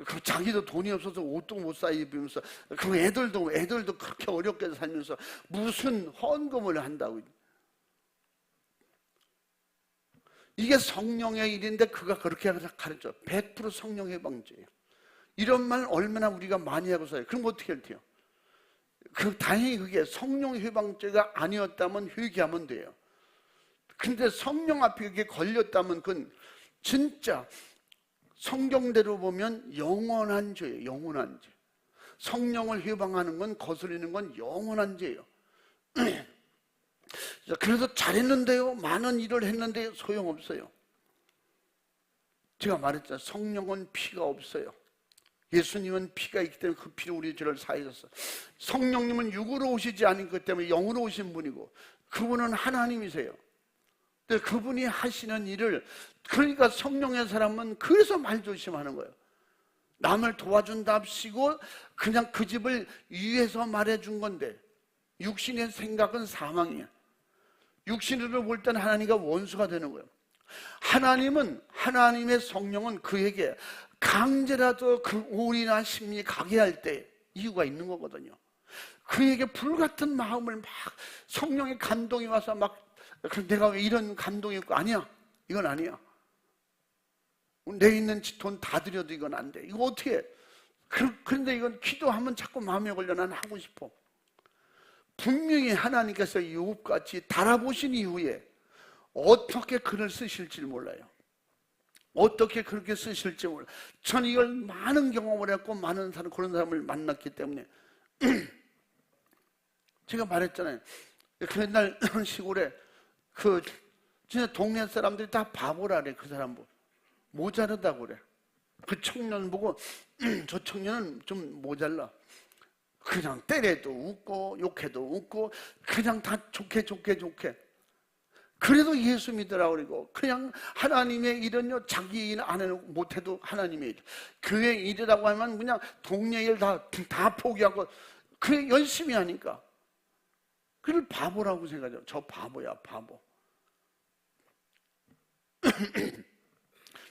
그 자기도 돈이 없어서 옷도 못 사 입으면서, 그 애들도 그렇게 어렵게 살면서 무슨 헌금을 한다고. 이게 성령의 일인데 그가 그렇게 가르쳐. 100% 성령 회방죄예요. 이런 말 얼마나 우리가 많이 하고 살아요. 그럼 어떻게 할 테요? 다행히 그게 성령 회방죄가 아니었다면 회개하면 돼요. 근데 성령 앞에 그게 걸렸다면 그건 진짜 성경대로 보면 영원한 죄예요. 영원한 죄. 성령을 회방하는 건, 거스르는 건 영원한 죄예요. 그래서 잘했는데요, 많은 일을 했는데 소용없어요. 제가 말했잖아요. 성령은 피가 없어요. 예수님은 피가 있기 때문에 그 피로 우리 죄를 사하셨어요. 성령님은 육으로 오시지 않은 것 때문에 영으로 오신 분이고, 그분은 하나님이세요. 근데 그분이 하시는 일을, 그러니까 성령의 사람은 그래서 말조심하는 거예요. 남을 도와준답시고 그냥 그 집을 위해서 말해준 건데, 육신의 생각은 사망이에요. 육신으로 볼 때는 하나님과 원수가 되는 거예요. 하나님은, 하나님의 성령은 그에게 강제라도 그 우울이나 심리 가게 할 때 이유가 있는 거거든요. 그에게 불같은 마음을 막 성령의 감동이 와서 막, 내가 왜 이런 감동이 있고, 아니야, 이건 아니야. 내 있는 돈 다 드려도 이건 안 돼. 이거 어떻게 해? 그런데 이건 기도하면 자꾸 마음에 걸려. 난 하고 싶어. 분명히 하나님께서 욥같이 달아보신 이후에 어떻게 글을 쓰실지 몰라요. 어떻게 그렇게 쓰실지 몰라요. 전 이걸 많은 경험을 했고 많은 사람, 그런 사람을 만났기 때문에 제가 말했잖아요. 그 옛날 시골에 진짜 동네 사람들이 다 바보라 그래. 그 사람 보고 모자르다고 그래. 그 청년 보고 저 청년은 좀 모자라. 그냥 때려도 웃고 욕해도 웃고 그냥 다 좋게. 그래도 예수 믿으라고 그러고, 그냥 하나님의 일은요, 자기 일 안 해도 못해도 하나님의 일. 교회 일이라고 하면 그냥 동네 일 다 포기하고 그래 열심히 하니까. 그걸 바보라고 생각해요. 저 바보야, 바보.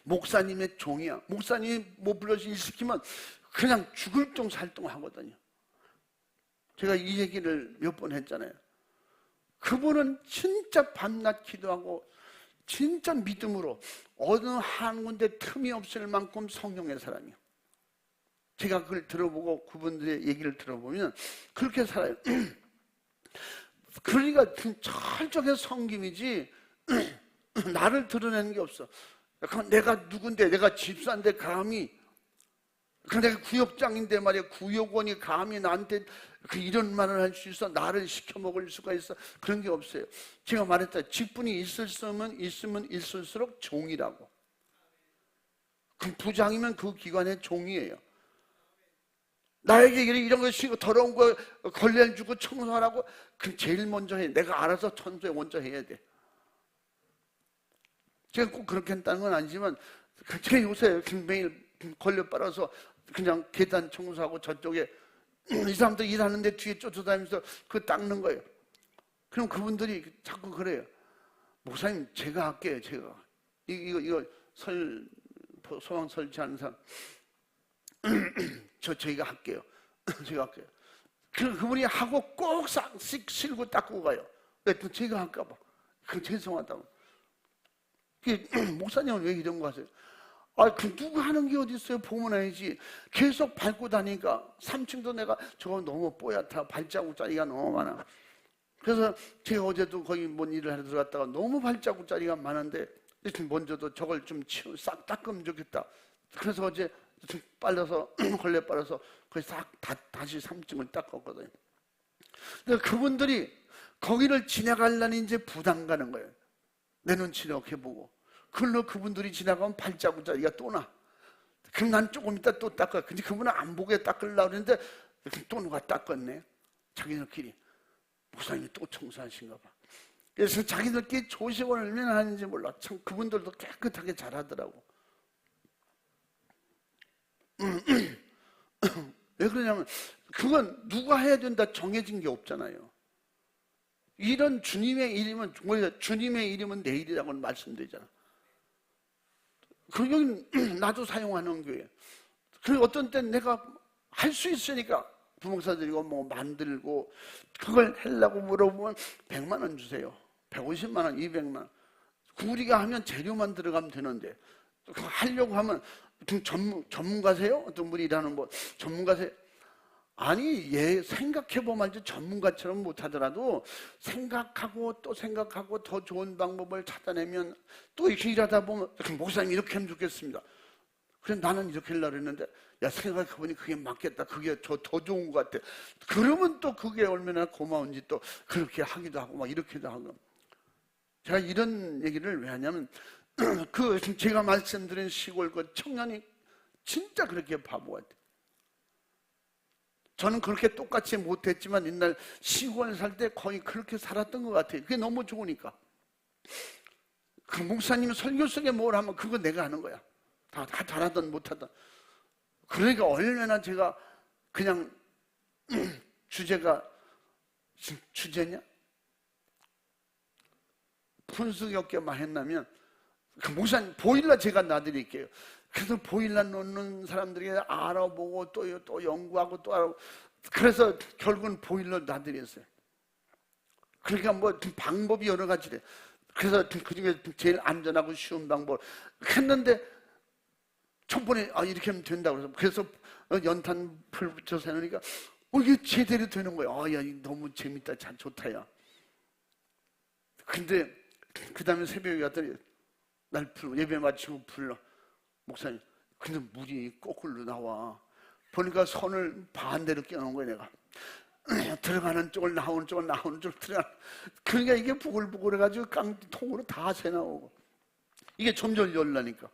목사님의 종이야. 목사님이 뭐 불러서 일 시키면 그냥 죽을 똥 살똥 하거든요. 제가 이 얘기를 몇 번 했잖아요. 그분은 진짜 밤낮 기도하고 진짜 믿음으로 어느 한 군데 틈이 없을 만큼 성령의 사람이에요. 제가 그걸 들어보고 그분들의 얘기를 들어보면 그렇게 살아요. 그러니까 철저하게 섬김이지 나를 드러내는 게 없어. 내가 누군데, 내가 집사인데 감히, 내가 구역장인데 말이야, 구역원이 감히 나한테 이런 말을 할 수 있어? 나를 시켜먹을 수가 있어? 그런 게 없어요. 제가 말했다. 직분이 있으면 있을수록 종이라고. 그 부장이면 그 기관의 종이에요. 나에게 이런 거 쉬고 더러운 거 걸레주고 청소하라고, 그 제일 먼저 해. 내가 알아서 청소에 먼저 해야 돼. 제가 꼭 그렇게 했다는 건 아니지만, 제가 요새 매일 걸레 빨아서 그냥 계단 청소하고 저쪽에 이 사람들 일하는데 뒤에 쫓아다니면서 그거 닦는 거예요. 그럼 그분들이 자꾸 그래요. 목사님, 제가 할게요, 제가. 이거 소방 설치하는 사람. 저희가 할게요. 제가 할게요. 그분이 하고 꼭 싹 실고 닦고 가요. 왜? 또 제가 할까봐. 그 죄송하다고. 목사님은 왜 이런 거 하세요? 누가 하는 게 어디 있어요? 보면 알지. 계속 밟고 다니니까 3층도 내가 저거 너무 뽀얗다. 발자국자리가 너무 많아. 그래서 제가 어제도 거기 뭔 일을 하러 들어갔다가 너무 발자국자리가 많은데 먼저도 저걸 좀 싹 닦으면 좋겠다. 그래서 어제 빨라서 걸레 빨아서 거기 싹 다시 3층을 닦았거든요. 근데 그분들이 거기를 지나가려니 이제 부담 가는 거예요. 내 눈치 이렇게 보고. 그걸로 그분들이 지나가면 발자국자리가 또 나. 그럼 난 조금 이따 또 닦아. 근데 그분은 안 보게 닦으려고 그러는데 또 누가 닦았네. 자기들끼리. 목사님이 또 청소하신가 봐. 그래서 자기들끼리 조식을 얼마나 하는지 몰라. 참 그분들도 깨끗하게 잘하더라고. 왜 그러냐면 그건 누가 해야 된다 정해진 게 없잖아요. 이런 주님의 일이면 주님의 일이면 내 일이라고는 말씀드리잖아. 여기는 나도 사용하는 교회. 그리고 어떤 때는 내가 할 수 있으니까 부목사들이고 뭐 만들고 그걸 하려고 물어보면 100만 원 주세요. 150만 원, 200만 원. 우리가 하면 재료만 들어가면 되는데 그거 하려고 하면 전문가세요? 어떤 분이 일하는 뭐 전문가세요? 아니, 생각해보면 이제 전문가처럼 못하더라도 생각하고 또 생각하고 더 좋은 방법을 찾아내면 또 이렇게 일하다 보면 목사님 이렇게 하면 좋겠습니다. 그래 나는 이렇게 하려고 했는데 야 생각해보니 그게 맞겠다. 그게 더 좋은 것 같아. 그러면 또 그게 얼마나 고마운지 또 그렇게 하기도 하고 막 이렇게도 하고. 제가 이런 얘기를 왜 하냐면 제가 말씀드린 시골 그 청년이 진짜 그렇게 바보 같아요. 저는 그렇게 똑같이 못했지만 옛날 시골 살 때 거의 그렇게 살았던 것 같아요. 그게 너무 좋으니까. 그 목사님 설교 속에 뭘 하면 그거 내가 하는 거야. 다 잘하든 못하든. 그러니까 얼마나 제가 그냥 주제냐? 분수격게만 했나면 그 목사님 보일러 제가 놔드릴게요. 그래서 보일러 놓는 사람들이 알아보고 또 연구하고 또 알아보고 그래서 결국은 보일러 놔드렸어요. 그러니까 뭐 방법이 여러 가지래. 그래서 그중에 제일 안전하고 쉬운 방법 했는데 첫번에 이렇게 하면 된다고 그래서 연탄 불 붙여서 해놓으니까 이게 제대로 되는 거야. 야 너무 재밌다. 참 좋다 야. 근데 그 다음에 새벽에 갔더니 날 불러 예배 마치고 불러. 목사님 근데 물이 거꾸로 나와. 보니까 손을 반대로 끼워놓은 거야 내가. 들어가는 쪽을 나오는 쪽을 나오는 쪽을 들어가. 그러니까 이게 부글부글 해가지고 깡통으로 다 새나오고 이게 점점 열라니까.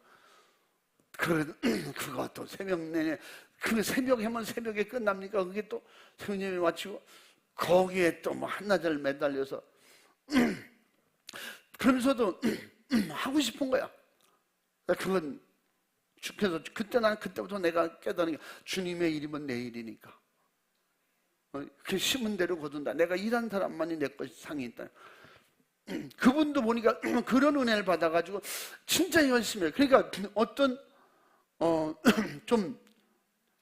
그것도 새벽 내내 그 새벽 하면 새벽에 끝납니까? 그게 또 새벽 예배 마치고 거기에 또 뭐 한나절 매달려서 그러면서도 하고 싶은 거야. 그건 그래서 그때부터 내가 깨달은 게 주님의 일이면 내 일이니까. 그 심은 대로 거둔다. 내가 일한 사람만이 내 것이 상이 있다. 그분도 보니까 그런 은혜를 받아가지고 진짜 열심히 해요. 그러니까 어떤 좀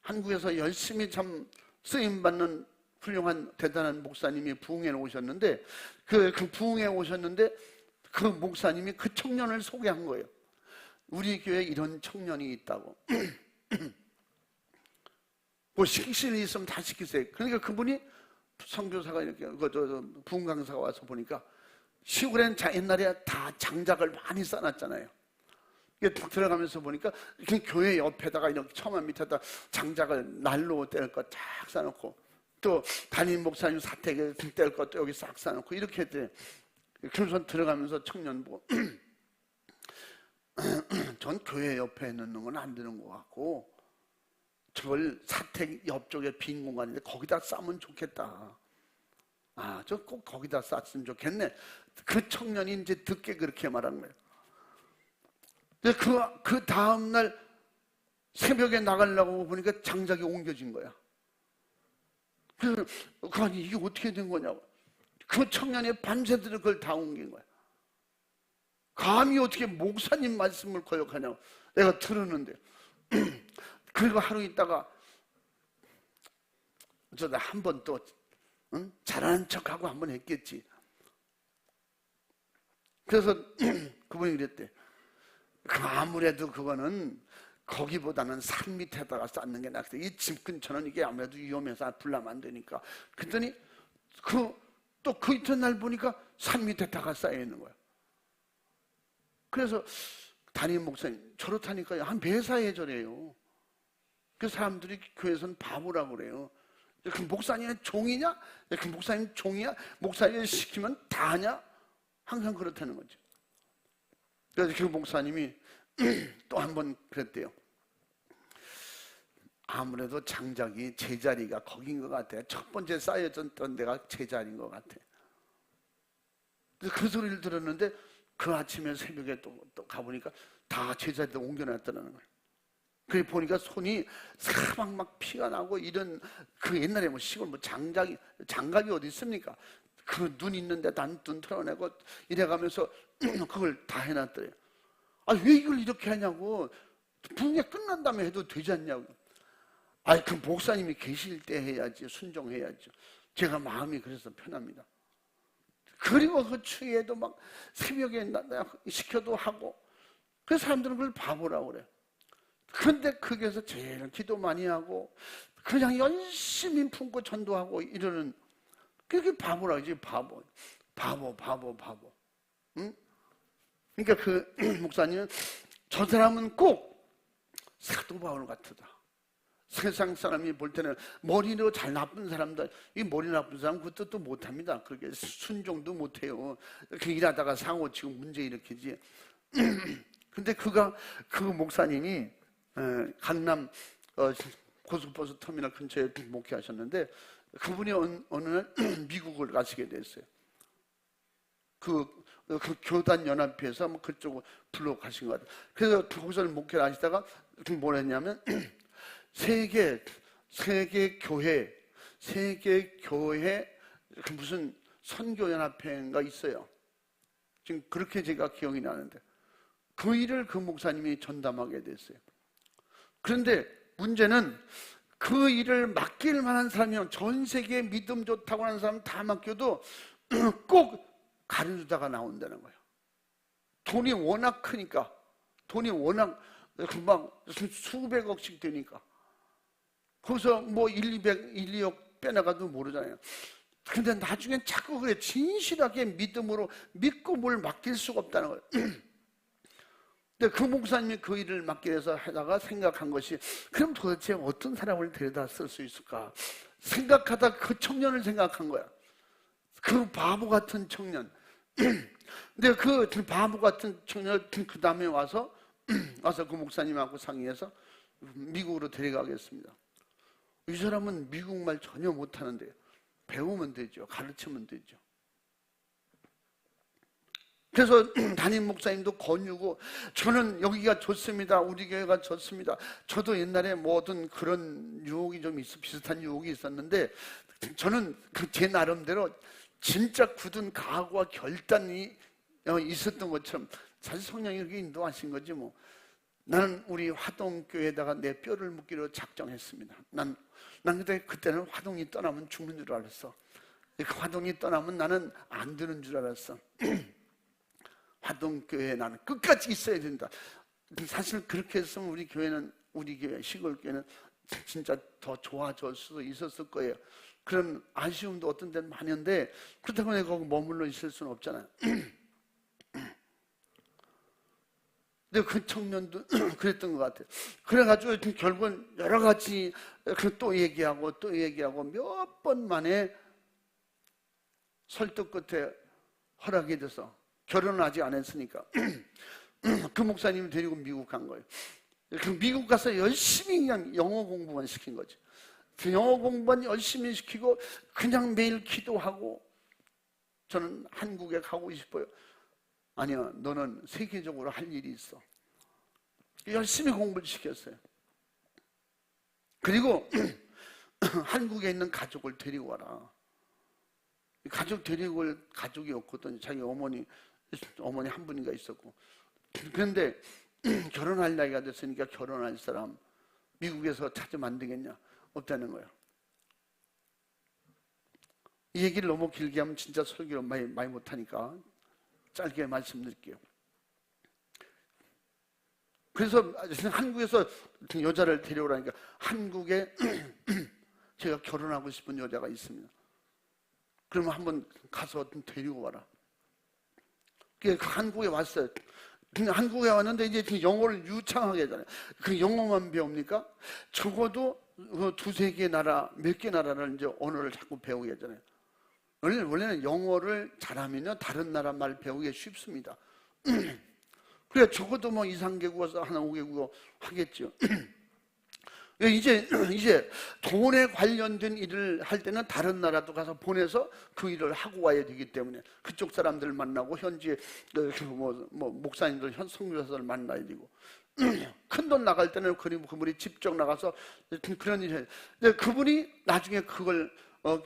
한국에서 열심히 참 쓰임받는 훌륭한 대단한 목사님이 부흥에 오셨는데 그 부흥에 오셨는데 그 목사님이 그 청년을 소개한 거예요. 우리 교회에 이런 청년이 있다고. 뭐 시킬 일 있으면 다 시키세요. 그러니까 그분이 선교사가 이렇게 부흥 강사가 와서 보니까 시골엔 옛날에 다 장작을 많이 쌓아놨잖아요. 들어가면서 보니까 교회 옆에다가 이렇게 처마 밑에다 장작을 난로 뗄 거 쫙 쌓아놓고 또 담임 목사님 사택에 뗄 것도 여기 싹 쌓아놓고 이렇게 했대. 그래서 들어가면서 청년 보고 전 교회 옆에 넣는 건 안 되는 것 같고 저걸 사택 옆쪽에 빈 공간인데 거기다 싸면 좋겠다. 저 꼭 거기다 쌌으면 좋겠네. 그 청년이 이제 듣게 그렇게 말한 거예요. 그 다음날 새벽에 나가려고 보니까 장작이 옮겨진 거야. 그래서 아니 이게 어떻게 된 거냐고. 그 청년이 밤새도록 그걸 다 옮긴 거야. 감히 어떻게 목사님 말씀을 거역하냐고. 내가 들었는데. 그리고 하루 있다가 저다 한 번 또 잘하는 척하고 한 번 했겠지. 그래서 그분이 그랬대. 아무래도 그거는 거기보다는 산 밑에다가 쌓는 게 낫겠다. 이 집 근처는 이게 아무래도 위험해서 불나면 안 되니까. 그랬더니 또 그 이튿날 보니까 산 밑에다가 쌓여 있는 거야. 그래서 담임 목사님 저렇다니까요. 한 매사에 저래요. 그 사람들이 교회에서는 바보라고 그래요. 그 목사님은 종이냐? 그 목사님 종이야? 목사님 시키면 다 하냐? 항상 그렇다는 거죠. 그래서 그 목사님이 또 한 번 그랬대요. 아무래도 장작이 제자리가 거긴 것 같아. 첫 번째 쌓여졌던 데가 제자리인 것 같아. 그래서 그 소리를 들었는데 그 아침에 새벽에 또 가보니까 다 제자리에 옮겨놨다는 거예요. 그래 보니까 손이 사방 막 피가 나고 이런 그 옛날에 뭐 시골 뭐 장갑이 어디 있습니까? 그 눈 있는데 눈 털어내고 이래가면서 그걸 다 해놨더래요. 왜 이걸 이렇게 하냐고. 부흥회 끝난 다음에 해도 되지 않냐고. 그 목사님이 계실 때 해야지. 순종해야죠. 제가 마음이 그래서 편합니다. 그리고 그 추위에도 막 새벽에 시켜도 하고. 그 사람들은 그걸 바보라고 그래요. 그런데 거기에서 제일 기도 많이 하고 그냥 열심히 품고 전도하고 이러는, 그게 바보라 그러지. 바보. 응? 그러니까 그 목사님은 저 사람은 꼭 사도 바울 같다. 세상 사람이 볼 때는 머리로 잘 나쁜 사람들, 이 머리 나쁜 사람 그 뜻도 못합니다. 그렇게 순종도 못해요. 그 일하다가 사고 치고 문제 일으키지. 근데 그 목사님이 강남 고속버스 터미널 근처에 목회하셨는데, 그분이 어느 날 미국을 가시게 됐어요. 그 교단 연합회에서 뭐 그쪽으로 불러 가신 것 같아요. 그래서 거기서 목회를 하시다가 뭘 했냐면 세계 교회 그 무슨 선교 연합회가 있어요. 지금 그렇게 제가 기억이 나는데 그 일을 그 목사님이 전담하게 됐어요. 그런데 문제는 그 일을 맡길 만한 사람이면 전 세계에 믿음 좋다고 하는 사람 다 맡겨도 꼭 가려주다가 나온다는 거예요. 돈이 워낙 크니까, 돈이 워낙 금방 수백억씩 되니까 거기서 뭐 1, 2억 빼나가도 모르잖아요. 근데 나중엔 자꾸 그래, 진실하게 믿음으로 믿고 뭘 맡길 수가 없다는 거예요. 근데 그 목사님이 그 일을 맡게 돼서 하다가 생각한 것이, 그럼 도대체 어떤 사람을 데려다 쓸 수 있을까 생각하다 그 청년을 생각한 거야. 그 바보 같은 청년. 근데 그 바보 같은 청년 그 다음에 와서 그 목사님하고 상의해서 미국으로 데려가겠습니다. 이 사람은 미국말 전혀 못하는데 배우면 되죠. 가르치면 되죠. 그래서 담임 목사님도 권유고, 저는 여기가 좋습니다. 우리 교회가 좋습니다. 저도 옛날에 뭐든 그런 유혹이 좀 비슷한 유혹이 있었는데, 저는 제 나름대로 진짜 굳은 각오와 결단이 있었던 것처럼 사실 성령이 이렇게 인도하신 거지 뭐. 나는 우리 화동교회에다가 내 뼈를 묻기로 작정했습니다. 난 그때는 화동이 떠나면 죽는 줄 알았어. 그 화동이 떠나면 나는 안 되는 줄 알았어. 화동교회에 나는 끝까지 있어야 된다. 사실 그렇게 했으면 우리 교회 시골교회는 진짜 더 좋아질 수도 있었을 거예요. 그런 아쉬움도 어떤 데는 많은데, 그렇다고 내가 거기 머물러 있을 수는 없잖아요. 근데 그 청년도 그랬던 것 같아요. 그래가지고 결국은 여러 가지 또 얘기하고 몇 번 만에 설득 끝에 허락이 돼서, 결혼을 아직 안 했으니까 그 목사님을 데리고 미국 간 거예요. 그 미국 가서 열심히 그냥 영어 공부만 시킨 거지. 그 영어 공부만 열심히 시키고 그냥 매일 기도하고, 저는 한국에 가고 싶어요. 아니야, 너는 세계적으로 할 일이 있어. 열심히 공부를 시켰어요. 그리고 한국에 있는 가족을 데리고 와라. 가족 데리고 올 가족이 없거든요. 자기 어머니 한 분인가 있었고. 그런데 결혼할 나이가 됐으니까 결혼할 사람 미국에서 찾으면 안 되겠냐? 없다는 거예요. 이 얘기를 너무 길게 하면 진짜 설교를 많이 못하니까 짧게 말씀드릴게요. 그래서 한국에서 여자를 데려오라니까, 한국에 제가 결혼하고 싶은 여자가 있습니다. 그러면 한번 가서 좀 데리고 와라. 한국에 왔어요. 한국에 왔는데 이제 영어를 유창하게 하잖아요. 그 영어만 배웁니까? 적어도 두세 개 나라, 몇 개 나라를 이제 언어를 자꾸 배우게 하잖아요. 원래는 영어를 잘하면요, 다른 나라 말 배우기 쉽습니다. 그래, 적어도 뭐 2, 3개국어서 하나 5개국어 하겠죠. 이제 돈에 관련된 일을 할 때는 다른 나라도 가서 보내서 그 일을 하고 와야 되기 때문에 그쪽 사람들 만나고 현지 목사님들, 선교사들 만나야 되고, 큰 돈 나갈 때는 그분이 직접 나가서 그런 일을 해요. 근데 그분이 나중에 그걸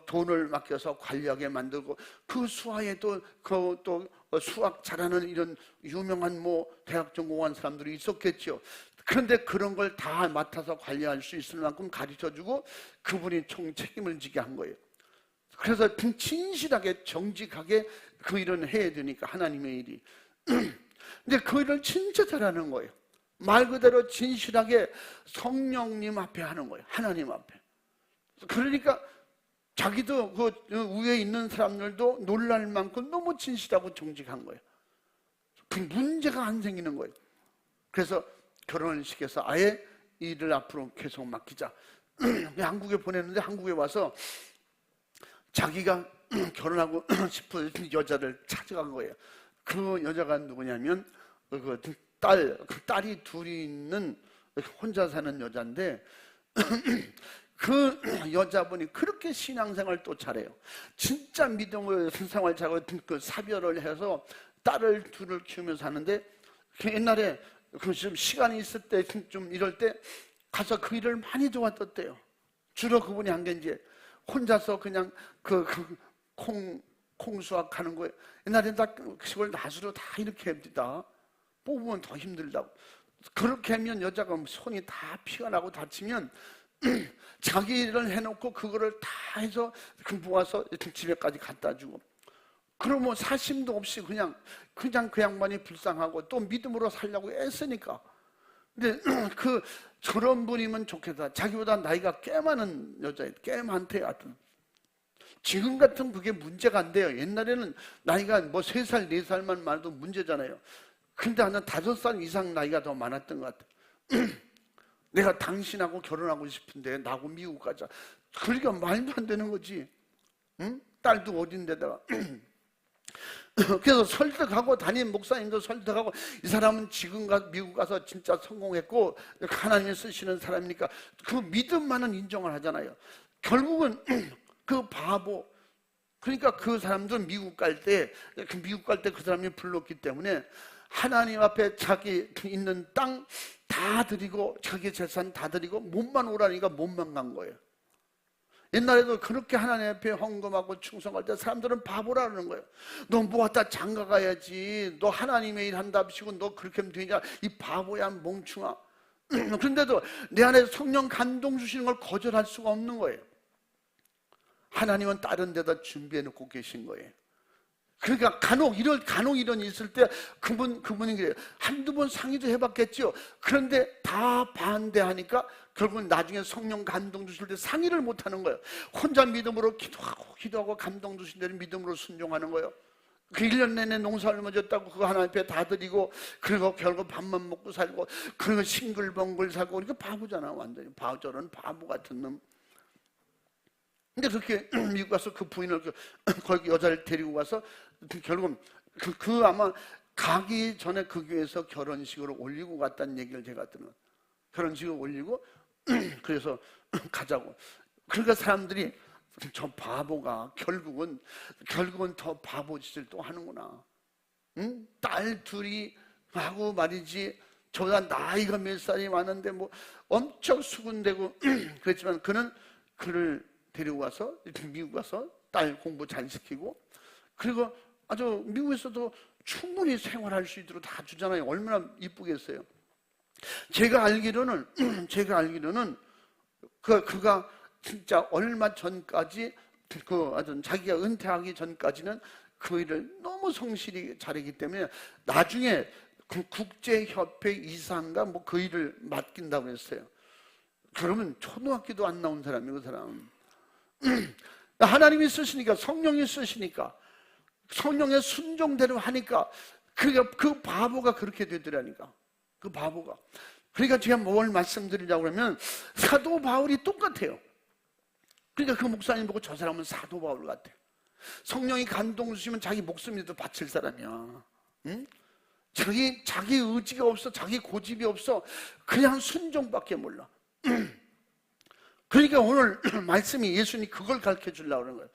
돈을 맡겨서 관리하게 만들고, 그 수하에 또 수학 잘하는 이런 유명한 대학 전공한 사람들이 있었겠죠. 그런데 그런 걸 다 맡아서 관리할 수 있을 만큼 가르쳐주고 그분이 총 책임을 지게 한 거예요. 그래서 진실하게 정직하게 그 일은 해야 되니까, 하나님의 일이. 근데 그 일을 진짜 잘하는 거예요. 말 그대로 진실하게 성령님 앞에 하는 거예요. 하나님 앞에. 그러니까 자기도 그 위에 있는 사람들도 놀랄 만큼 너무 진실하고 정직한 거예요. 그 문제가 안 생기는 거예요. 그래서 결혼식에서 아예 일을 앞으로 계속 맡기자. 한국에 보냈는데 한국에 와서 자기가 결혼하고 싶은 여자를 찾아간 거예요. 그 여자가 누구냐면 그 딸이 둘이 있는 혼자 사는 여자인데 그 여자분이 그렇게 신앙생활 또 잘해요. 진짜 믿음으로 생활 잘하고 그 사별을 해서 딸을 둘을 키우면서 하는데 옛날에 그 좀 시간이 있을 때 좀 이럴 때 가서 그 일을 많이 도와줬대요. 주로 그분이 한 게 이제 혼자서 그냥 콩 수확하는 거예요. 옛날에는 다 그걸 낫으로 다 이렇게 합니다. 뽑으면 더 힘들다고. 그렇게 하면 여자가 손이 다 피가 나고 다치면 자기 일을 해놓고 그거를 다 해서 모아서 집에까지 갖다 주고. 그러면 사심도 없이 그냥 그 양반이 불쌍하고 또 믿음으로 살려고 애쓰니까. 근데 저런 분이면 좋겠다. 자기보다 나이가 꽤 많은 여자예요. 꽤 많대요. 하여튼. 지금 같은 그게 문제가 안 돼요. 옛날에는 나이가 뭐 3살, 4살만 말도 문제잖아요. 근데 한 5살 이상 나이가 더 많았던 것 같아요. 내가 당신하고 결혼하고 싶은데 나하고 미국 가자. 그러니까 말도 안 되는 거지. 응? 딸도 어딘데다가. 그래서 설득하고 담임 목사님도 설득하고 이 사람은 지금 미국 가서 진짜 성공했고 하나님이 쓰시는 사람이니까 그 믿음만은 인정을 하잖아요. 결국은 그 바보, 그러니까 그 사람들은 미국 갈 때 그 사람이 불렀기 때문에 하나님 앞에 자기 있는 땅 다 드리고 자기 재산 다 드리고 몸만 오라니까 몸만 간 거예요. 옛날에도 그렇게 하나님 앞에 헌금하고 충성할 때 사람들은 바보라는 거예요. 너 뭐 갖다 장가 가야지. 너 하나님의 일 한답시고 너 그렇게 하면 되냐. 이 바보야 멍충아. 그런데도 내 안에 성령 감동 주시는 걸 거절할 수가 없는 거예요. 하나님은 다른 데다 준비해 놓고 계신 거예요. 그러니까 간혹 이런 일이 있을 때 그분이 그래요. 한두 번 상의도 해봤겠죠. 그런데 다 반대하니까 결국은 나중에 성령 감동 주실 때 상의를 못 하는 거예요. 혼자 믿음으로 기도하고 감동 주신 대로 믿음으로 순종하는 거예요. 그 1년 내내 농사를 맺었다고 그거 하나님 앞에 다 드리고 그리고 결국 밥만 먹고 살고 그리고 싱글벙글 살고 그러니까 바보잖아. 완전히 저런 바보 같은 놈. 근데 그렇게 미국 가서 그 부인을 거기 여자를 데리고 가서 결국은 아마 가기 전에 그 교회에서 결혼식으로 올리고 갔다는 얘기를 제가 들은 거예요. 결혼식을 올리고 그래서 가자고. 그러니까 사람들이 저 바보가 결국은 더 바보 짓을 또 하는구나. 응? 딸 둘이 하고 말이지. 저보다 나이가 몇 살이 많은데 뭐 엄청 수군대고 그랬지만 그를 데리고 와서 미국 가서 딸 공부 잘 시키고 그리고 아주 미국에서도 충분히 생활할 수 있도록 다 주잖아요. 얼마나 이쁘겠어요. 제가 알기로는 그가 진짜 얼마 전까지 자기가 은퇴하기 전까지는 그 일을 너무 성실히 잘했기 때문에 나중에 그 국제협회 이사인가 뭐 그 일을 맡긴다고 했어요. 그러면 초등학교도 안 나온 사람이에요, 그 사람. 하나님이 쓰시니까 성령이 쓰시니까 성령의 순종대로 하니까 그 바보가 그렇게 되더라니까. 그 바보가. 그러니까 제가 뭘 말씀드리려고 하면 사도 바울이 똑같아요. 그러니까 그 목사님 보고 저 사람은 사도 바울 같아. 성령이 감동 주시면 자기 목숨이라도 바칠 사람이야. 응? 자기 의지가 없어. 자기 고집이 없어. 그냥 순종밖에 몰라. 그러니까 오늘 말씀이 예수님이 그걸 가르쳐 주려고 하는 거예요.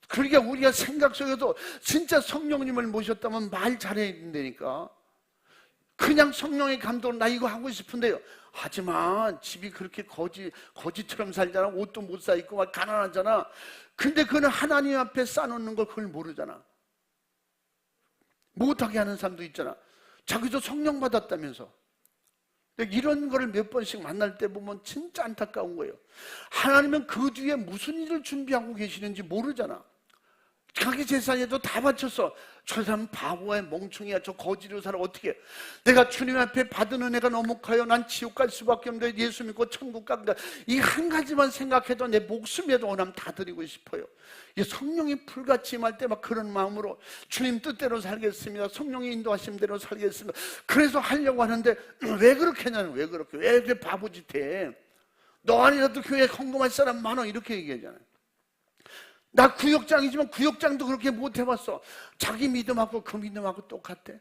그러니까 우리가 생각 속에도 진짜 성령님을 모셨다면 말 잘해야 된다니까. 그냥 성령의 감동으로 나 이거 하고 싶은데요. 하지만 집이 그렇게 거지처럼 살잖아. 옷도 못 사 입고 막 가난하잖아. 근데 그는 하나님 앞에 쌓아놓는 걸 그걸 모르잖아. 못하게 하는 사람도 있잖아. 자기도 성령 받았다면서. 이런 거를 몇 번씩 만날 때 보면 진짜 안타까운 거예요. 하나님은 그 뒤에 무슨 일을 준비하고 계시는지 모르잖아. 자기 재산에도 다 바쳤어. 저 사람 바보야, 멍청이야, 저 거지로 살아. 어떻게 내가 주님 앞에 받은 은혜가 너무 커요. 난 지옥 갈 수밖에 없는데 예수 믿고 천국 갑니다. 이 한 가지만 생각해도 내 목숨에도 원하면 다 드리고 싶어요. 이 성령이 불같이 임할 때 막 그런 마음으로 주님 뜻대로 살겠습니다. 성령이 인도하신 대로 살겠습니다. 그래서 하려고 하는데 왜 그렇게 하냐는, 왜 그렇게 바보짓 해. 너 아니라도 교회에 헌금할 사람 많아, 이렇게 얘기하잖아요. 나 구역장이지만 구역장도 그렇게 못 해봤어. 자기 믿음하고 그 믿음하고 똑같대.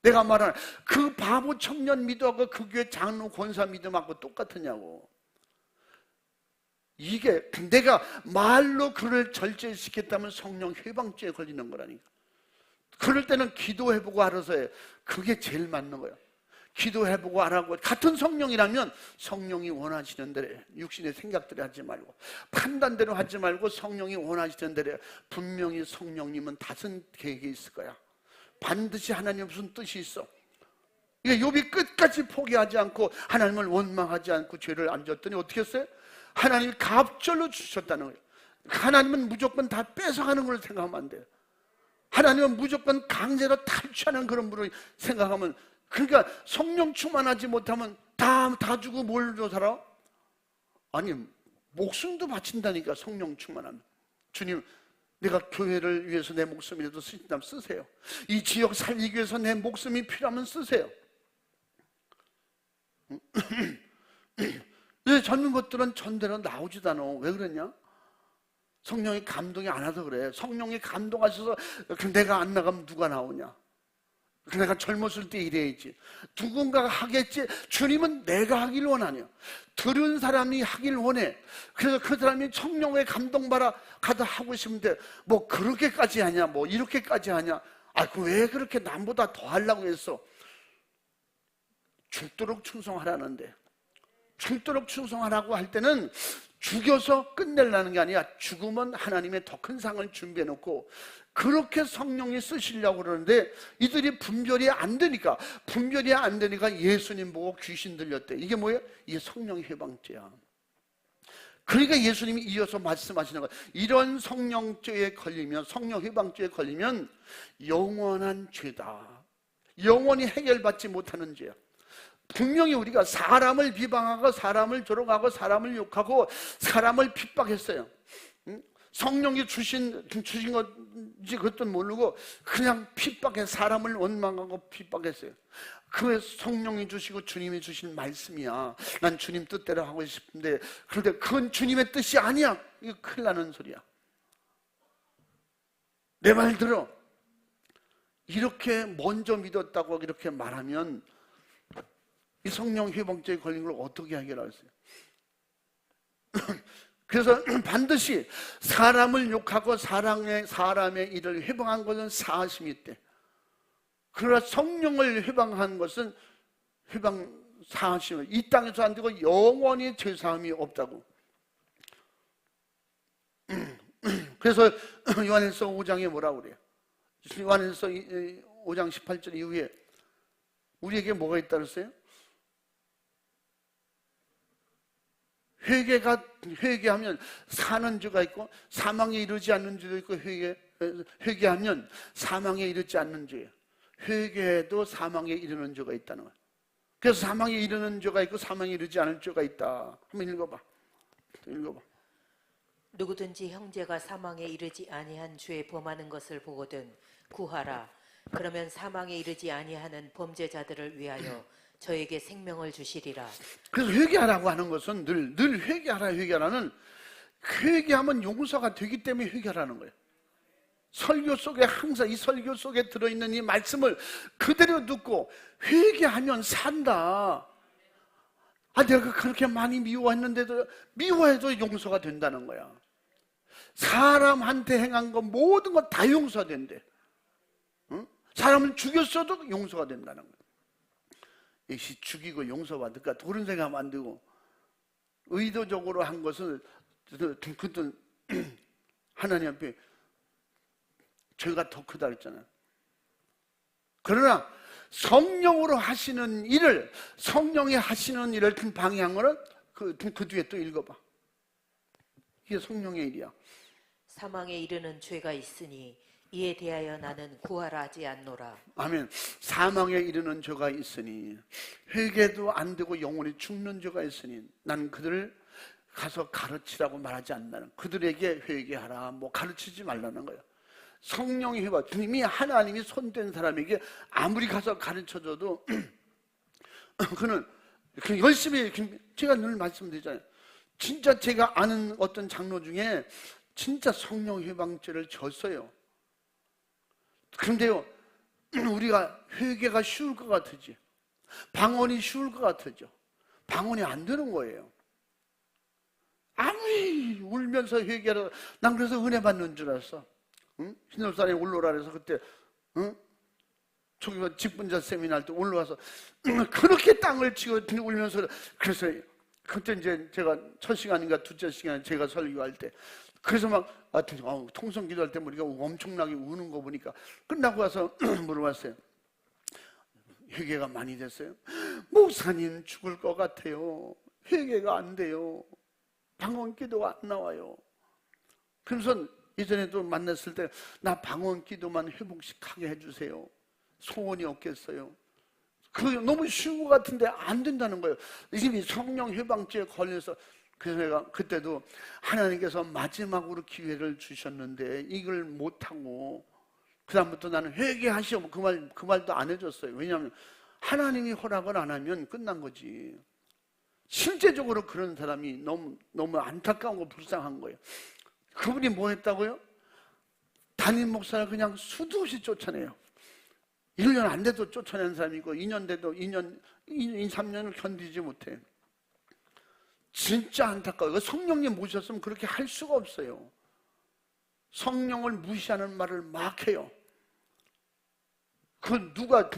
내가 말하는 그 바보 청년 믿음하고 그 교회 장로 권사 믿음하고 똑같으냐고. 이게 내가 말로 그를 절제시켰다면 성령 회방죄에 걸리는 거라니까. 그럴 때는 기도해보고 알아서 해. 그게 제일 맞는 거야. 기도해보고 안 하고, 같은 성령이라면 성령이 원하시는 대로 해. 육신의 생각대로 하지 말고, 판단대로 하지 말고 성령이 원하시는 대로 해. 분명히 성령님은 다른 계획이 있을 거야. 반드시 하나님 무슨 뜻이 있어. 이게 욥이 끝까지 포기하지 않고 하나님을 원망하지 않고 죄를 안 졌더니 어떻게 했어요? 하나님이 갑절로 주셨다는 거예요. 하나님은 무조건 다 뺏어가는 걸 생각하면 안 돼요. 하나님은 무조건 강제로 탈취하는 그런 분을 생각하면, 그러니까 성령 충만하지 못하면 다 주고 뭘로 살아? 아니, 목숨도 바친다니까. 성령 충만하면. 주님, 내가 교회를 위해서 내 목숨이라도 쓰신다면 쓰세요. 이 지역 살리기 위해서 내 목숨이 필요하면 쓰세요. 젊은 것들은 전대로 나오지도 않아. 왜 그러냐? 성령이 감동이 안 와서 그래. 성령이 감동하셔서 내가 안 나가면 누가 나오냐? 내가 젊었을 때 이래야지. 누군가가 하겠지. 주님은 내가 하길 원하냐. 들은 사람이 하길 원해. 그래서 그 사람이 성령의 감동받아 가다 하고 싶은데 뭐 그렇게까지 하냐, 뭐 이렇게까지 하냐. 왜 그렇게 남보다 더 하려고 했어? 죽도록 충성하라는데, 죽도록 충성하라고 할 때는 죽여서 끝내려는 게 아니라 죽으면 하나님의 더 큰 상을 준비해 놓고 그렇게 성령이 쓰시려고 그러는데 이들이 분별이 안 되니까 예수님 보고 귀신 들렸대. 이게 뭐예요? 이게 성령 해방죄야. 그러니까 예수님이 이어서 말씀하시는 거예요. 이런 성령죄에 걸리면, 성령 해방죄에 걸리면 영원한 죄다. 영원히 해결받지 못하는 죄야. 분명히 우리가 사람을 비방하고 사람을 조롱하고 사람을 욕하고 사람을 핍박했어요. 성령이 주신 건지 그것도 모르고 그냥 핍박해, 사람을 원망하고 핍박했어요. 그 성령이 주시고 주님이 주신 말씀이야. 난 주님 뜻대로 하고 싶은데 그런데 그건 주님의 뜻이 아니야. 이거 큰일 나는 소리야. 내 말 들어. 이렇게 먼저 믿었다고 이렇게 말하면 이 성령 회방죄에 걸린 걸 어떻게 해결하겠어요? 그래서 반드시 사람을 욕하고 사람의 일을 회방한 것은 사하심이 있대. 그러나 성령을 회방한 것은 사하심을, 이 땅에서 안 되고 영원히 죄사함이 없다고. 그래서 요한일서 5장에 뭐라고 그래요? 요한일서 5장 18절 이후에 우리에게 뭐가 있다 그랬어요? 회개하면 사는 죄가 있고 사망에 이르지 않는 죄도 있고, 회개하면 사망에 이르지 않는 죄예요. 회개해도 사망에 이르는 죄가 있다는 거예요. 그래서 사망에 이르는 죄가 있고 사망에 이르지 않을 죄가 있다. 한번 읽어봐. 누구든지 형제가 사망에 이르지 아니한 죄에 범하는 것을 보거든 구하라. 그러면 사망에 이르지 아니하는 범죄자들을 위하여 저에게 생명을 주시리라. 그래서 회개하라고 하는 것은 늘 회개하라는, 회개하면 용서가 되기 때문에 회개하라는 거예요. 설교 속에 항상 이 설교 속에 들어있는 이 말씀을 그대로 듣고 회개하면 산다. 내가 그렇게 많이 미워했는데도 미워해도 용서가 된다는 거야. 사람한테 행한 거 모든 거 다 용서된대. 응? 사람을 죽였어도 용서가 된다는 거야. 역시 죽이고 용서받을까 그런 생각하면 안 되고, 의도적으로 한 것은 그것도 하나님 앞에 죄가 더 크다 그랬잖아요. 그러나 성령으로 하시는 일을, 성령이 하시는 일을 방해한 거는 그 뒤에 또 읽어봐. 이게 성령의 일이야. 사망에 이르는 죄가 있으니 이에 대하여 나는 구하라 하지 않노라. 아멘. 사망에 이르는 죄가 있으니, 회개도 안 되고 영원히 죽는 죄가 있으니 나는 그들을 가서 가르치라고 말하지 않는다는, 그들에게 회개하라 뭐 가르치지 말라는 거예요. 성령이 해봐. 이미 하나님이 손댄 사람에게 아무리 가서 가르쳐줘도 그는 열심히, 제가 늘 말씀드리잖아요. 진짜 제가 아는 어떤 장로 중에 진짜 성령 해방죄를 졌어요. 그런데요, 우리가 회개가 쉬울 것 같으지, 방언이 쉬울 것 같으죠. 방언이 안 되는 거예요. 아무리 울면서 회개하라. 난 그래서 은혜 받는 줄 알았어. 응? 신월산에 올라오라 그래서 그때, 응? 저기 직분자 세미나 할 때 올라와서 그렇게 땅을 치고 울면서, 그래서 그때 이제 제가 첫 시간인가 둘째 시간에 제가 설교할 때, 그래서 막 통성 기도할 때 우리가 엄청나게 우는 거 보니까 끝나고 와서 물어봤어요. 회개가 많이 됐어요? 목사님 죽을 것 같아요. 회개가 안 돼요. 방언 기도가 안 나와요. 그래서 예전에도 만났을 때 나 방언 기도만 회복시키게 해주세요. 소원이 없겠어요. 그게 너무 쉬운 것 같은데 안 된다는 거예요. 이미 성령 해방죄에 걸려서. 그래서 내가 그때도 하나님께서 마지막으로 기회를 주셨는데 이걸 못하고 그다음부터 나는 회개하시오 그 말도 안 해줬어요. 왜냐하면 하나님이 허락을 안 하면 끝난 거지. 실제적으로 그런 사람이 너무 안타까운 거, 불쌍한 거예요. 그분이 뭐 했다고요? 담임 목사를 그냥 수도 없이 쫓아내요. 1년 안 돼도 쫓아내는 사람이 있고 2년 돼도 2년, 3년을 견디지 못해. 진짜 안타까워요. 성령님 모셨으면 그렇게 할 수가 없어요. 성령을 무시하는 말을 막 해요. 누가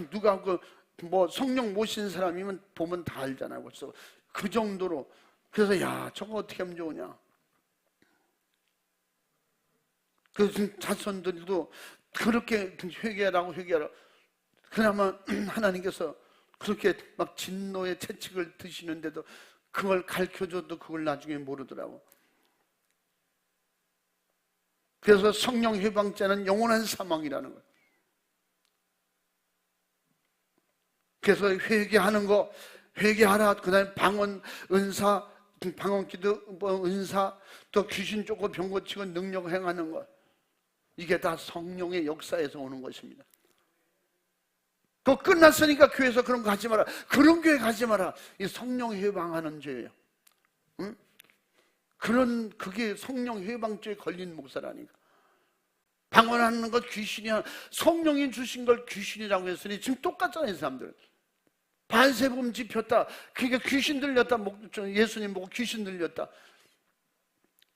뭐 성령 모신 사람이면 보면 다 알잖아요. 벌써 그 정도로. 그래서 야, 저거 어떻게 하면 좋으냐. 그 자손들도 그렇게 회개하라고. 그나마 하나님께서 그렇게 막 진노의 채찍을 드시는데도 그걸 가르쳐줘도 그걸 나중에 모르더라고. 그래서 성령 해방죄는 영원한 사망이라는 거예요. 그래서 회개하는 거, 회개하라. 그 다음에 방언, 은사, 방언 기도, 은사, 또 귀신 쫓고 병 고치고 능력 행하는 것. 이게 다 성령의 역사에서 오는 것입니다. 그거 끝났으니까 교회에서 그런 거 하지 마라. 그런 교회 가지 마라. 이 성령 해방하는 죄예요. 응? 그게 성령 해방죄에 걸린 목사라니까. 방언하는 것 귀신이야. 성령이 주신 걸 귀신이라고 했으니 지금 똑같잖아요, 이 사람들. 반세범 집혔다. 그러니까 귀신 들렸다. 예수님 보고 귀신 들렸다.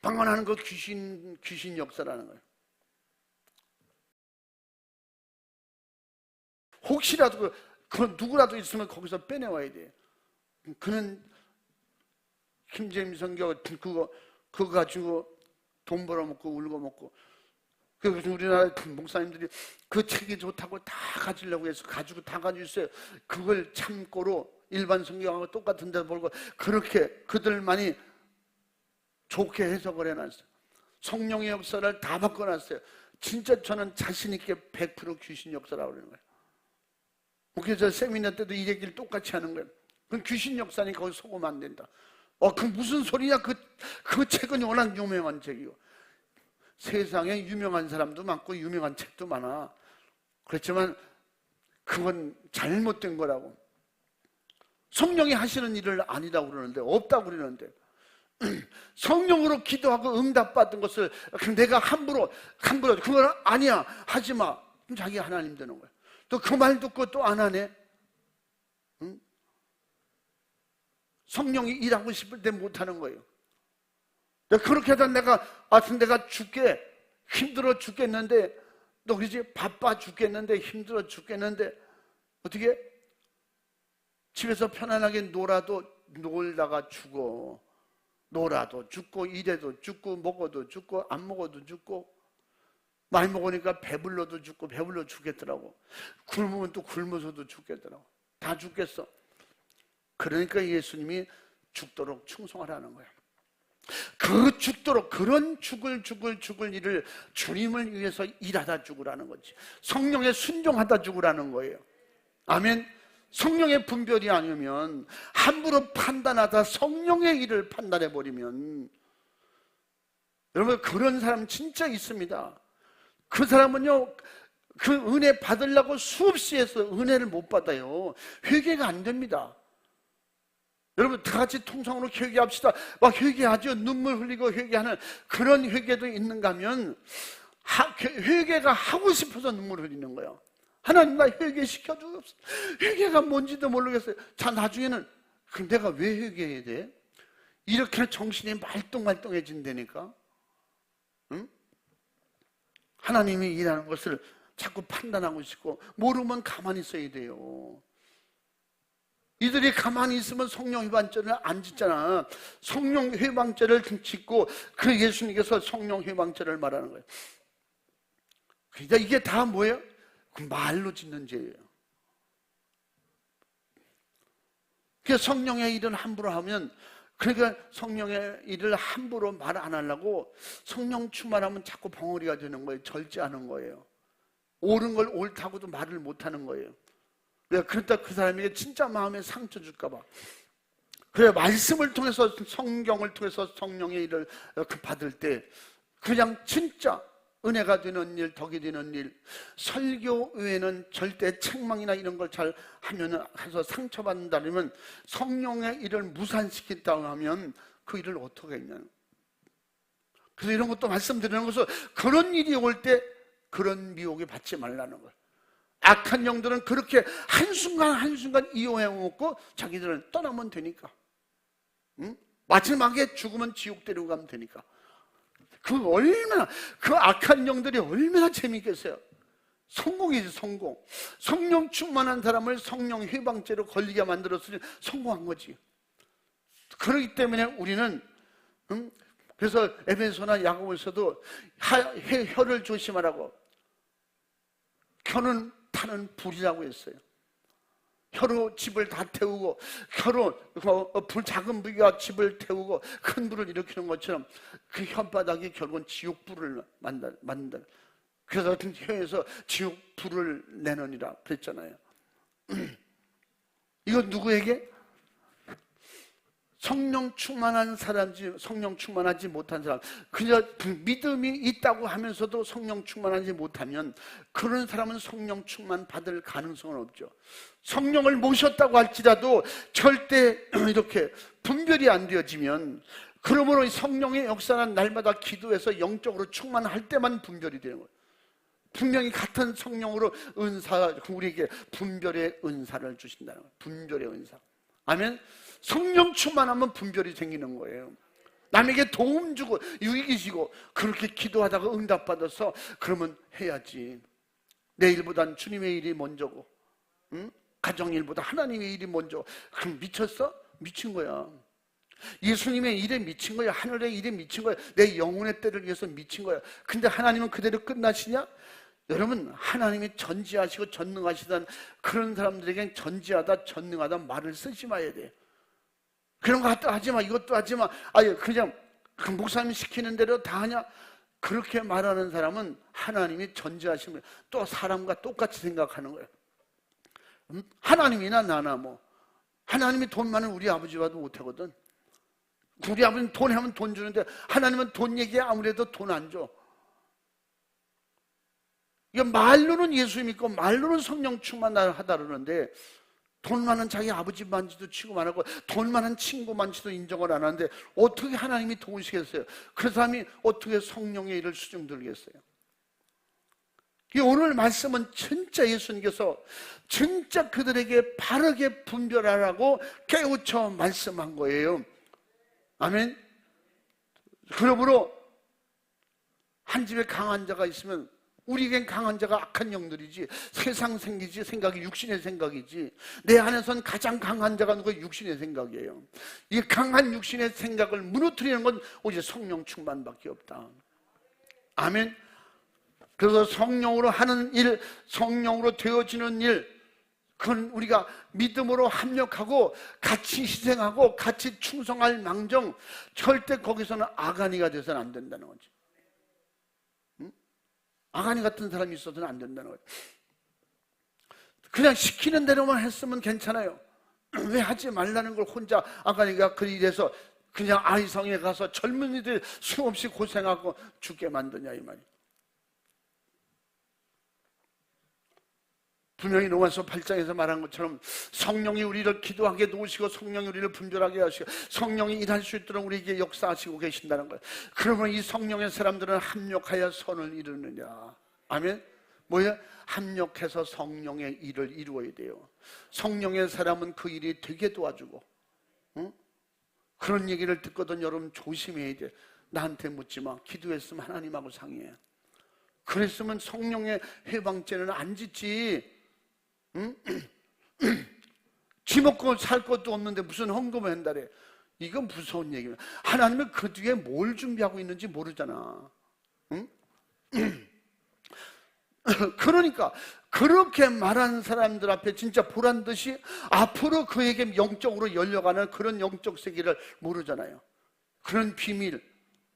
방언하는 것 귀신 역사라는 거예요. 혹시라도 그 누구라도 있으면 거기서 빼내와야 돼. 그는 김재임 선교 그거 가지고 돈 벌어먹고 울고 먹고. 그래서 우리나라 목사님들이 그 책이 좋다고 다 가지려고 해서 가지고 다 가지고 있어요. 그걸 참고로 일반 성경하고 똑같은 데서 벌고 그렇게 그들만이 좋게 해석을 해놨어요. 성령의 역사를 다 바꿔놨어요. 진짜 저는 자신 있게 100% 귀신 역사라고 그러는 거예요. 그래서 세미나 때도 이 얘기를 똑같이 하는 거예요. 그건 귀신 역사니 거기 속으면 안 된다. 그 무슨 소리냐? 그 책은 워낙 유명한 책이고 세상에 유명한 사람도 많고 유명한 책도 많아. 그렇지만 그건 잘못된 거라고. 성령이 하시는 일을 아니라고 그러는데, 없다고 그러는데 성령으로 기도하고 응답받은 것을 내가 함부로 그건 아니야 하지 마. 그럼 자기가 하나님 되는 거야. 또 그 말 듣고 또 안 하네. 응? 성령이 일하고 싶을 때 못 하는 거예요. 그렇게 하다 내가 힘들어 죽겠는데, 너 그러지? 바빠 죽겠는데, 힘들어 죽겠는데, 어떻게? 집에서 편안하게 놀다가 죽어. 놀아도 죽고, 일해도 죽고, 먹어도 죽고, 안 먹어도 죽고, 많이 먹으니까 배불러도 죽고, 배불러 죽겠더라고. 굶으면 또 굶어서도 죽겠더라고. 다 죽겠어. 그러니까 예수님이 죽도록 충성하라는 거예요. 그 그 죽도록 그런 죽을 일을 주님을 위해서 일하다 죽으라는 거지. 성령에 순종하다 죽으라는 거예요. 아멘. 성령의 분별이 아니면 함부로 판단하다 성령의 일을 판단해버리면, 여러분 그런 사람 진짜 있습니다. 그 사람은요, 그 은혜 받으려고 수없이 해서 은혜를 못 받아요. 회개가 안 됩니다. 여러분 다 같이 통성으로 회개합시다. 막 회개하죠. 눈물 흘리고 회개하는 그런 회개도 있는가 하면 회개가 하고 싶어서 눈물 흘리는 거예요. 하나님 나 회개시켜 주옵소서. 회개가 뭔지도 모르겠어요. 자, 나중에는 내가 왜 회개해야 돼? 이렇게 정신이 말똥말똥해진다니까. 응? 하나님이 일하는 것을 자꾸 판단하고 싶고 모르면 가만히 있어야 돼요. 이들이 가만히 있으면 성령 회방죄를 안 짓잖아. 성령 회방죄를 짓고 그 예수님께서 성령 회방죄를 말하는 거예요. 그러니까 이게 다 뭐예요? 그 말로 짓는 죄예요. 그러니까 성령의 일을 함부로 하면, 그러니까 성령의 일을 함부로 말 안 하려고 성령 충만하면 자꾸 벙어리가 되는 거예요. 절제하는 거예요. 옳은 걸 옳다고도 말을 못 하는 거예요. 그러다 그 사람에게 진짜 마음에 상처 줄까 봐. 그래, 말씀을 통해서 성경을 통해서 성령의 일을 받을 때 그냥 진짜 은혜가 되는 일, 덕이 되는 일, 설교 외에는 절대 책망이나 이런 걸 잘 하면 해서 상처받는다면 성령의 일을 무산시킨다고 하면 그 일을 어떻게 했냐. 그래서 이런 것도 말씀드리는 것은 그런 일이 올 때 그런 미혹에 받지 말라는 거예요. 악한 영들은 그렇게 한순간 이용해먹고 자기들은 떠나면 되니까. 응? 마지막에 죽으면 지옥 데리고 가면 되니까. 그 악한 영들이 얼마나 재미있겠어요. 성공이지, 성공. 성령 충만한 사람을 성령 회방죄로 걸리게 만들었으니 성공한 거지. 그렇기 때문에 우리는, 그래서 에베소나 야고보서도 혀를 조심하라고. 혀는 타는 불이라고 했어요. 혀로 집을 다 태우고, 혀로 작은 불과 집을 태우고 큰 불을 일으키는 것처럼 그 혓바닥이 결국은 지옥불을 만든다. 그래서 혀에서 지옥불을 내느니라 그랬잖아요. 이거 누구에게? 성령 충만한 사람이지 성령 충만하지 못한 사람, 그냥 믿음이 있다고 하면서도 성령 충만하지 못하면 그런 사람은 성령 충만 받을 가능성은 없죠. 성령을 모셨다고 할지라도 절대 이렇게 분별이 안 되어지면, 그러므로 성령의 역사는 날마다 기도해서 영적으로 충만할 때만 분별이 되는 거예요. 분명히 같은 성령으로 우리에게 분별의 은사를 주신다는 거예요. 분별의 은사. 아멘. 성령 충만하면 분별이 생기는 거예요. 남에게 도움 주고 유익이 지고 그렇게 기도하다가 응답받아서 그러면 해야지. 내 일보단 주님의 일이 먼저고, 가정일보다 하나님의 일이 먼저. 그럼 미쳤어? 미친 거야. 예수님의 일에 미친 거야. 하늘의 일에 미친 거야. 내 영혼의 때를 위해서 미친 거야. 근데 하나님은 그대로 끝나시냐? 여러분, 하나님이 전지하시고 전능하시던 그런 사람들에게 전지하다 전능하다 말을 쓰지 마야 돼. 그런 거 하지 마, 이것도 하지 마. 아예 그냥 그 목사님 시키는 대로 다 하냐? 그렇게 말하는 사람은 하나님이 전지하시면 또 사람과 똑같이 생각하는 거예요. 하나님이나 나나 뭐. 하나님이 돈 많은 우리 아버지와도 못하거든. 우리 아버지는 돈 하면 돈 주는데 하나님은 돈 얘기에 아무래도 돈 안 줘. 이거 말로는 예수 믿고 말로는 성령 충만하다 그러는데 돈 많은 자기 아버지 만지도 취급 안 하고 돈 많은 친구 만지도 인정을 안 하는데 어떻게 하나님이 도우시겠어요? 그 사람이 어떻게 성령의 일을 수중들겠어요? 오늘 말씀은 진짜 예수님께서 진짜 그들에게 바르게 분별하라고 깨우쳐 말씀한 거예요. 아멘. 그러므로 한 집에 강한 자가 있으면, 우리에겐 강한 자가 악한 영들이지 세상 생기지 생각이 육신의 생각이지, 내 안에선 가장 강한 자가 누구? 육신의 생각이에요. 이 강한 육신의 생각을 무너뜨리는 건 오직 성령 충만밖에 없다. 아멘. 그래서 성령으로 하는 일, 성령으로 되어지는 일, 그건 우리가 믿음으로 합력하고 같이 희생하고 같이 충성할 망정 절대 거기서는 아가니가 돼서는 안 된다는 거지. 응? 아가니 같은 사람이 있어서는 안 된다는 거지. 그냥 시키는 대로만 했으면 괜찮아요. 왜 하지 말라는 걸 혼자 아가니가 이래서 그냥 아이성에 가서 젊은이들 수없이 고생하고 죽게 만드냐 이 말이에요. 분명히 로마서 8장에서 말한 것처럼 성령이 우리를 기도하게 도우시고 성령이 우리를 분별하게 하시고 성령이 일할 수 있도록 우리에게 역사하시고 계신다는 거예요. 그러면 이 성령의 사람들은 합력하여 선을 이루느냐. 아멘. 뭐예요? 합력해서 성령의 일을 이루어야 돼요. 성령의 사람은 그 일이 되게 도와주고, 응? 그런 얘기를 듣거든 여러분 조심해야 돼. 나한테 묻지 마. 기도했으면 하나님하고 상의해. 그랬으면 성령의 해방죄는 안 짓지. 응? 쥐 먹고 살 것도 없는데 무슨 헌금을 한다래. 이건 무서운 얘기야. 하나님은 그 뒤에 뭘 준비하고 있는지 모르잖아. 응? 그러니까 그렇게 말하는 사람들 앞에 진짜 보란 듯이 앞으로 그에게 영적으로 열려가는 그런 영적 세계를 모르잖아요. 그런 비밀.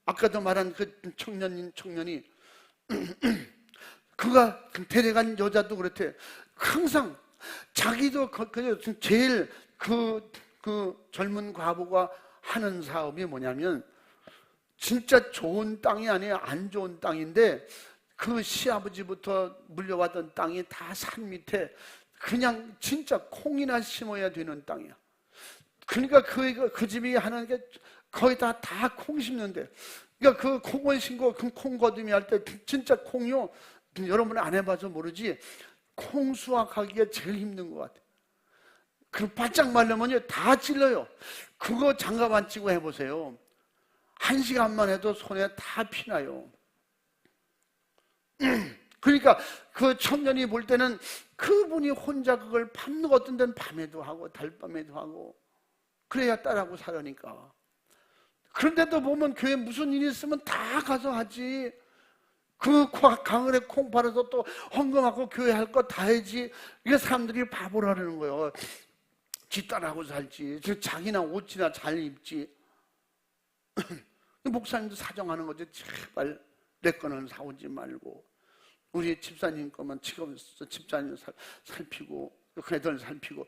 아까도 말한 그 청년이 그가 데려간 여자도 그렇대. 항상 자기도 제일 그 젊은 과부가 하는 사업이 뭐냐면 진짜 좋은 땅이 아니에요. 안 좋은 땅인데 그 시아버지부터 물려왔던 땅이 다 산 밑에 그냥 진짜 콩이나 심어야 되는 땅이야. 그러니까 그 집이 하는 게 거의 다 콩 심는데, 그러니까 그 콩을 심고 그 콩 거두미 할 때 진짜 콩이요. 여러분 안 해봐서 모르지. 콩 수확하기가 제일 힘든 것 같아. 그 바짝 말르면요 다 찔러요. 그거 장갑 안 치고 해보세요. 1시간만 해도 손에 다 피나요. 그러니까 그 청년이 볼 때는 그분이 혼자 그걸 어떤 데는 밤에도 하고 달밤에도 하고 그래야 딸하고 살으니까. 그런데도 보면 교회 무슨 일이 있으면 다 가서 하지. 그 가을에 콩 팔아서 또 헌금하고 교회 할 거 다 해야지. 이게 사람들이 바보라는 거예요. 지 딸하고 살지. 자기나 옷이나 잘 입지. 목사님도 사정하는 거죠. 제발 내 거는 사오지 말고 우리 집사님 거만 지금 집사님 살피고 그 애들 살피고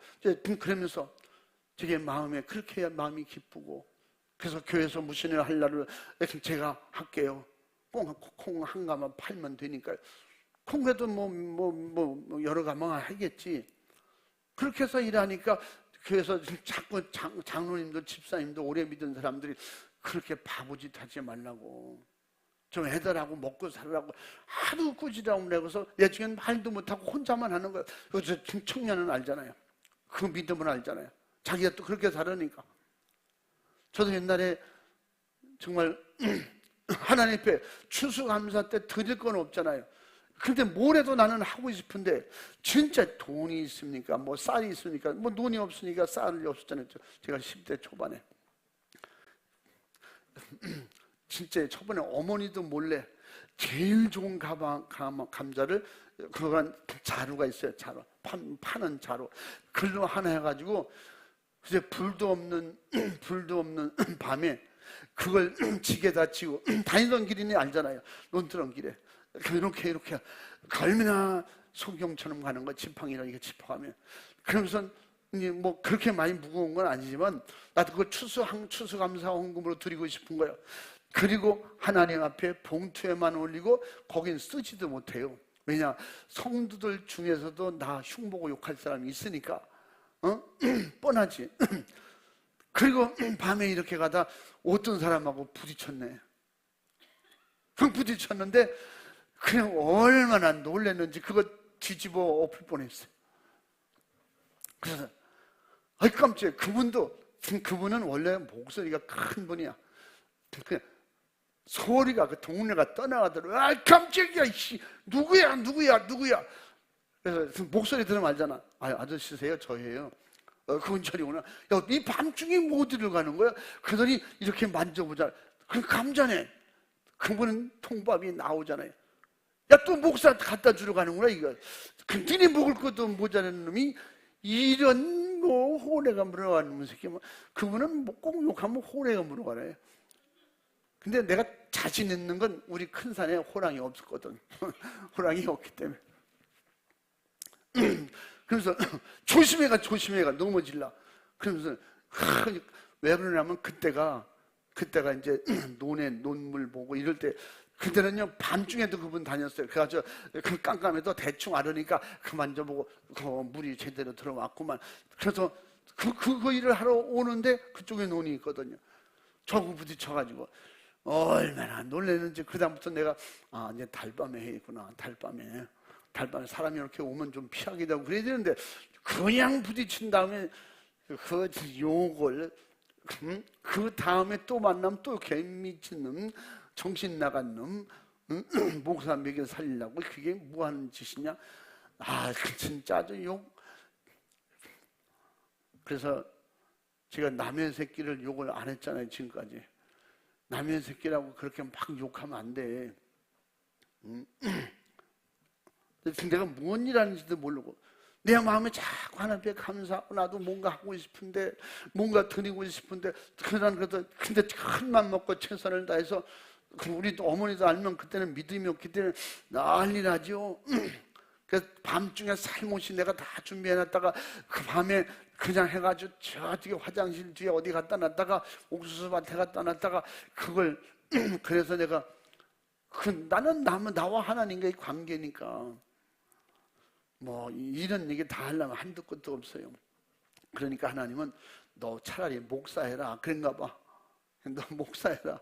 그러면서 되게 마음에 그렇게 해야 마음이 기쁘고. 그래서 교회에서 무슨 일을 하려고 제가 할게요. 콩 한 가마 팔면 되니까. 콩에도 뭐 여러 가마 하겠지. 그렇게 해서 일하니까 교회에서 자꾸 장로님도 집사님도 오래 믿은 사람들이 그렇게 바보짓 하지 말라고. 좀 애들하고 먹고 살라고 하도 꾸지라고 그래서 얘중엔 말도 못하고 혼자만 하는 거야. 그래서 청년은 알잖아요. 그 믿음은 알잖아요. 자기가 또 그렇게 살으니까. 저도 옛날에 정말 하나님 앞에 추수감사 때 드릴 건 없잖아요. 근데 뭘 해도 나는 하고 싶은데 진짜 돈이 있습니까? 뭐 쌀이 있습니까? 뭐 돈이 없으니까 쌀이 없었잖아요. 제가 10대 초반에. 진짜 저번에 어머니도 몰래 제일 좋은 감자를 그런 자루가 있어요. 자루 파는 자루 글로 하나 해가지고 이제 불도 없는 밤에 그걸 지게다 치고 다니던 길이니 알잖아요. 논두렁 길에 이렇게 얼마나 소경처럼 가는 거 지팡이를 이렇게 짚어가면. 그러면서 뭐 그렇게 많이 무거운 건 아니지만 나도 그걸 추수감사 헌금으로 드리고 싶은 거예요. 그리고 하나님 앞에 봉투에만 올리고 거긴 쓰지도 못해요. 왜냐? 성도들 중에서도 나 흉보고 욕할 사람이 있으니까 뻔하지. 그리고 밤에 이렇게 가다 어떤 사람하고 부딪혔네. 그 부딪혔는데 그냥 얼마나 놀랐는지 그거 뒤집어 엎을 뻔했어요. 그래서 아이 깜짝이야. 그분은 원래 목소리가 큰 분이야. 그냥 소리가 그 동네가 떠나가더라고. 아 깜짝이야. 누구야. 그래서 목소리 들으면 알잖아. 아 아저씨세요? 저예요. 그분 저리구나. 야, 이 밤중에 뭐 어디를 가는 거야? 그러더니 이렇게 만져보자. 그 감자네. 그분은 통밥이 나오잖아요. 야, 또 목사 갖다 주러 가는구나, 이거. 니네 먹을 것도 모자란 놈이 이런 거 호래가 물어가는 새끼, 그분은 뭐 꼭 욕하면 호래가 물어가래. 근데 내가 자신 있는 건 우리 큰 산에 호랑이 없었거든. 호랑이 없기 때문에. 그래서 조심해가 넘어질라. 그러면서 왜 그러냐면 그때가 이제 논물 보고 이럴 때, 그때는요 밤중에도 그분 다녔어요. 그래가지고 그 깜깜해도 대충 알으니까 그만 좀 보고 그 물이 제대로 들어왔구만. 그래서 그 일을 하러 오는데 그쪽에 논이 있거든요. 저거 부딪혀가지고 얼마나 놀랐는지. 그다음부터 내가 이제 달밤에 해야겠구나. 달밤에 사람이 이렇게 오면 좀 피하게 되고 그래야 되는데, 그냥 부딪힌 다음에 그 욕을, 그 다음에 또 만나면 또 개미친 놈, 정신 나간 놈, 목사 먹여 살리려고 그게 뭐 하는 짓이냐. 그 진짜 아주 욕. 그래서 제가 남의 새끼를 욕을 안 했잖아요, 지금까지. 남의 새끼라고 그렇게 막 욕하면 안 돼. 내가 뭔 일 하는지도 모르고 내 마음에 자꾸 하나님께 감사하고 나도 뭔가 하고 싶은데, 뭔가 드리고 싶은데, 근데 큰 맘 먹고 최선을 다해서, 우리 어머니도 알면 그때는 믿음이 없기 때문에 난리 나죠. 그래서 밤중에 살못이 내가 다 준비해놨다가 그 밤에 그냥 해가지고 저 뒤에 화장실 뒤에 어디 갖다 놨다가 옥수수밭에 갖다 놨다가 그걸 그래서 내가 나는 나와 하나님과의 관계니까 뭐 이런 얘기 다 하려면 한두 끝도 없어요. 그러니까 하나님은 너 차라리 목사해라 그런가 봐. 너 목사해라.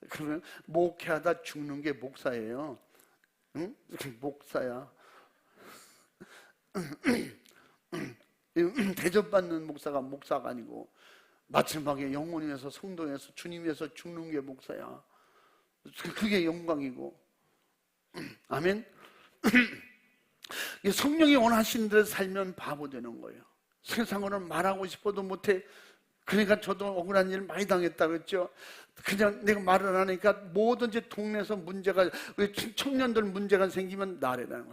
그러면 목회하다 죽는 게 목사예요. 응? 목사야. 대접받는 목사가 아니고 마지막에 영혼이 위해서, 성도 위해서, 주님 위해서 죽는 게 목사야. 그게 영광이고. 아멘. 성령이 원하시는 대로 살면 바보 되는 거예요. 세상으로는 말하고 싶어도 못해. 그러니까 저도 억울한 일 많이 당했다 그랬죠. 그냥 내가 말을 안 하니까 뭐든지 동네에서 문제가, 우리 청년들 문제가 생기면 나래라는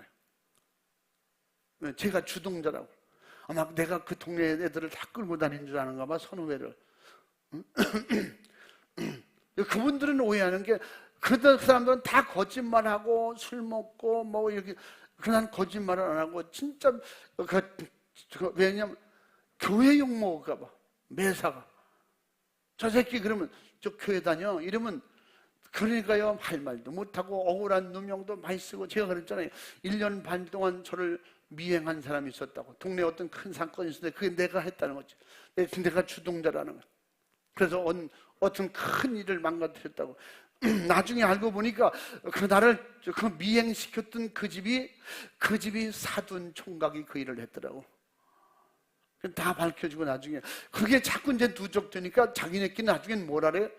거예요. 제가 주동자라고. 아마 내가 그 동네 애들을 다 끌고 다니는 줄 아는가 봐, 선후배를. 그분들은 오해하는 게, 그 사람들은 다 거짓말하고 술 먹고 뭐 이렇게, 그냥 거짓말을 안 하고 진짜 왜냐면 교회 욕 먹을까 봐. 매사가 저 새끼 그러면 저 교회 다녀 이러면, 그러니까요 할 말도 못하고 억울한 누명도 많이 쓰고. 제가 그랬잖아요. 1년 반 동안 저를 미행한 사람이 있었다고. 동네에 어떤 큰 사건이 있었는데 그게 내가 했다는 거지. 내가 주동자라는 거야. 그래서 어떤 큰 일을 망가뜨렸다고. 나중에 알고 보니까 나를 미행시켰던 그 집이 사돈 총각이 그 일을 했더라고. 다 밝혀지고 나중에 그게 자꾸 이제 누적되니까 자기네끼리 나중엔 뭐라 그래?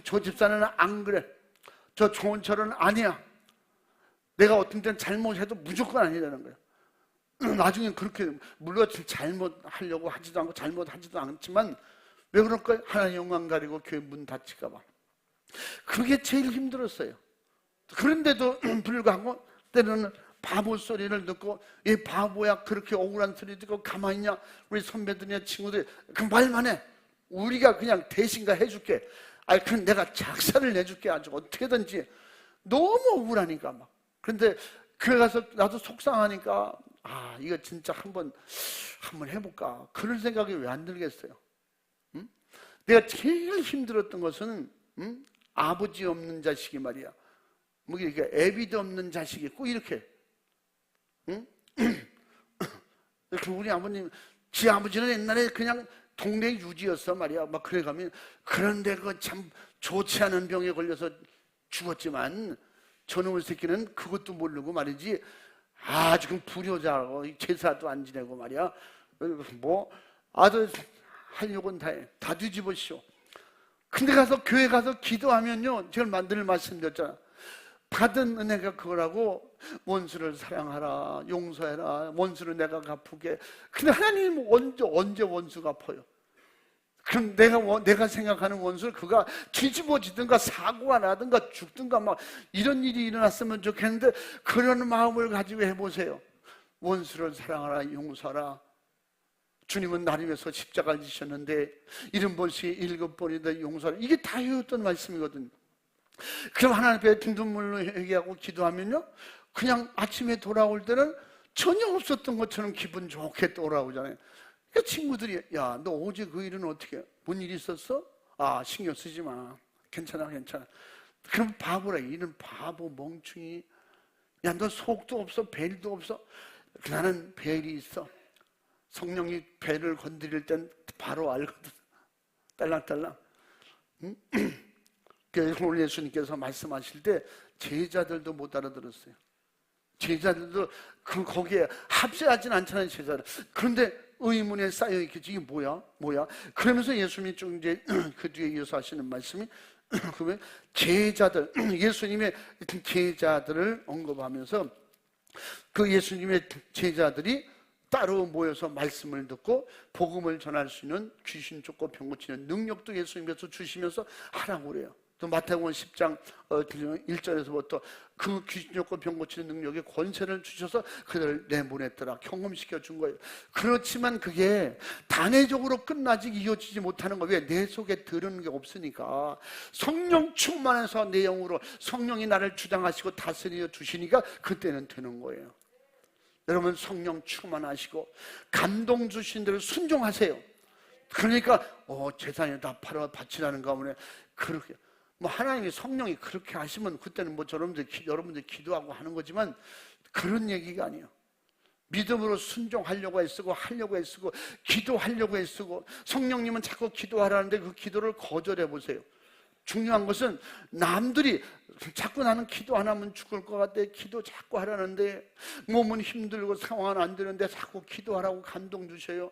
저 집사는 안 그래. 저 좋은 철은 아니야. 내가 어떤 때는 잘못해도 무조건 아니라는 거야. 나중엔 그렇게, 물론 잘못하려고 하지도 않고 잘못하지도 않지만 왜 그럴까요? 하나님 영광 가리고 교회 문 닫힐까 봐. 그게 제일 힘들었어요. 그런데도 불구하고 때로는 바보 소리를 듣고, 얘 바보야 그렇게 억울한 소리 듣고 가만히 있냐? 우리 선배들이나 친구들이 그 말만 해. 우리가 그냥 대신가 해줄게. 그럼 내가 작사를 내줄게. 아주 어떻게든지. 너무 억울하니까 막. 그런데 그래 가서 나도 속상하니까 이거 진짜 한번 해볼까. 그런 생각이 왜 안 들겠어요? 응? 내가 제일 힘들었던 것은 아버지 없는 자식이 말이야. 뭐 이렇게 애비도 없는 자식이 꼭 이렇게. 응? 우리 아버님, 지 아버지는 옛날에 그냥 동네 유지였어 말이야. 막 그래 가면, 그런데 그 참 좋지 않은 병에 걸려서 죽었지만 저놈의 새끼는 그것도 모르고 말이지, 지금 불효자고 제사도 안 지내고 말이야. 뭐 아들 하려고는 다 해. 다 뒤집으시오. 근데 교회 가서 기도하면요, 제가 늘 말씀드렸잖아. 받은 은혜가 그거라고. 원수를 사랑하라, 용서해라, 원수를 내가 갚으게. 근데 하나님 언제 원수 갚아요? 그럼 내가 생각하는 원수를 그가 뒤집어지든가 사고가 나든가 죽든가 막 이런 일이 일어났으면 좋겠는데, 그런 마음을 가지고 해보세요. 원수를 사랑하라, 용서하라. 주님은 나를 위해서 십자가를 지셨는데 70번씩 7번이다 용서하라. 이게 다 해왔던 말씀이거든요. 그럼 하나님 앞에 눈물로 회개하고 기도하면요, 그냥 아침에 돌아올 때는 전혀 없었던 것처럼 기분 좋게 돌아오잖아요. 그러니까 친구들이, 야, 너 어제 그 일은 어떻게, 뭔 일 있었어? 아, 신경 쓰지 마. 괜찮아. 그럼 바보라. 이런 바보 멍충이. 야, 너 속도 없어, 벨도 없어. 나는 벨이 있어. 성령이 벨을 건드릴 땐 바로 알거든. 딸랑딸랑. 응? 그래서 오늘 예수님께서 말씀하실 때 제자들도 못 알아들었어요. 제자들도 거기에 합세하진 않잖아요, 제자들. 그런데 의문에 쌓여 있겠지. 이게 뭐야? 그러면서 예수님이 좀 이제 그 뒤에 이어서 하시는 말씀이 그러면 제자들, 예수님의 제자들을 언급하면서 그 예수님의 제자들이 따로 모여서 말씀을 듣고 복음을 전할 수 있는 귀신 쫓고 병 고치는 능력도 예수님께서 주시면서 하라고 그래요. 또 마태복음 10장 1절에서부터 그 귀신 쫓고 병 고치는 능력에 권세를 주셔서 그들을 내보냈더라. 경험시켜 준 거예요. 그렇지만 그게 단회적으로 끝나지 이어지지 못하는 거예요. 왜? 내 속에 들은 게 없으니까. 성령 충만해서 내 영으로 성령이 나를 주장하시고 다스려 주시니까 그때는 되는 거예요. 여러분, 성령 충만하시고 감동 주신 대로 순종하세요. 그러니까 재산이 다 팔아 바치라는 가문에 그렇게 하나님이 성령이 그렇게 하시면 그때는 여러분들 기도하고 하는 거지만 그런 얘기가 아니에요. 믿음으로 순종하려고 애쓰고 하려고 애쓰고 기도하려고 애쓰고 성령님은 자꾸 기도하라는데 그 기도를 거절해 보세요. 중요한 것은 남들이 자꾸 나는 기도 안 하면 죽을 것 같아, 기도 자꾸 하라는데 몸은 힘들고 상황은 안 되는데 자꾸 기도하라고 감동 주셔요.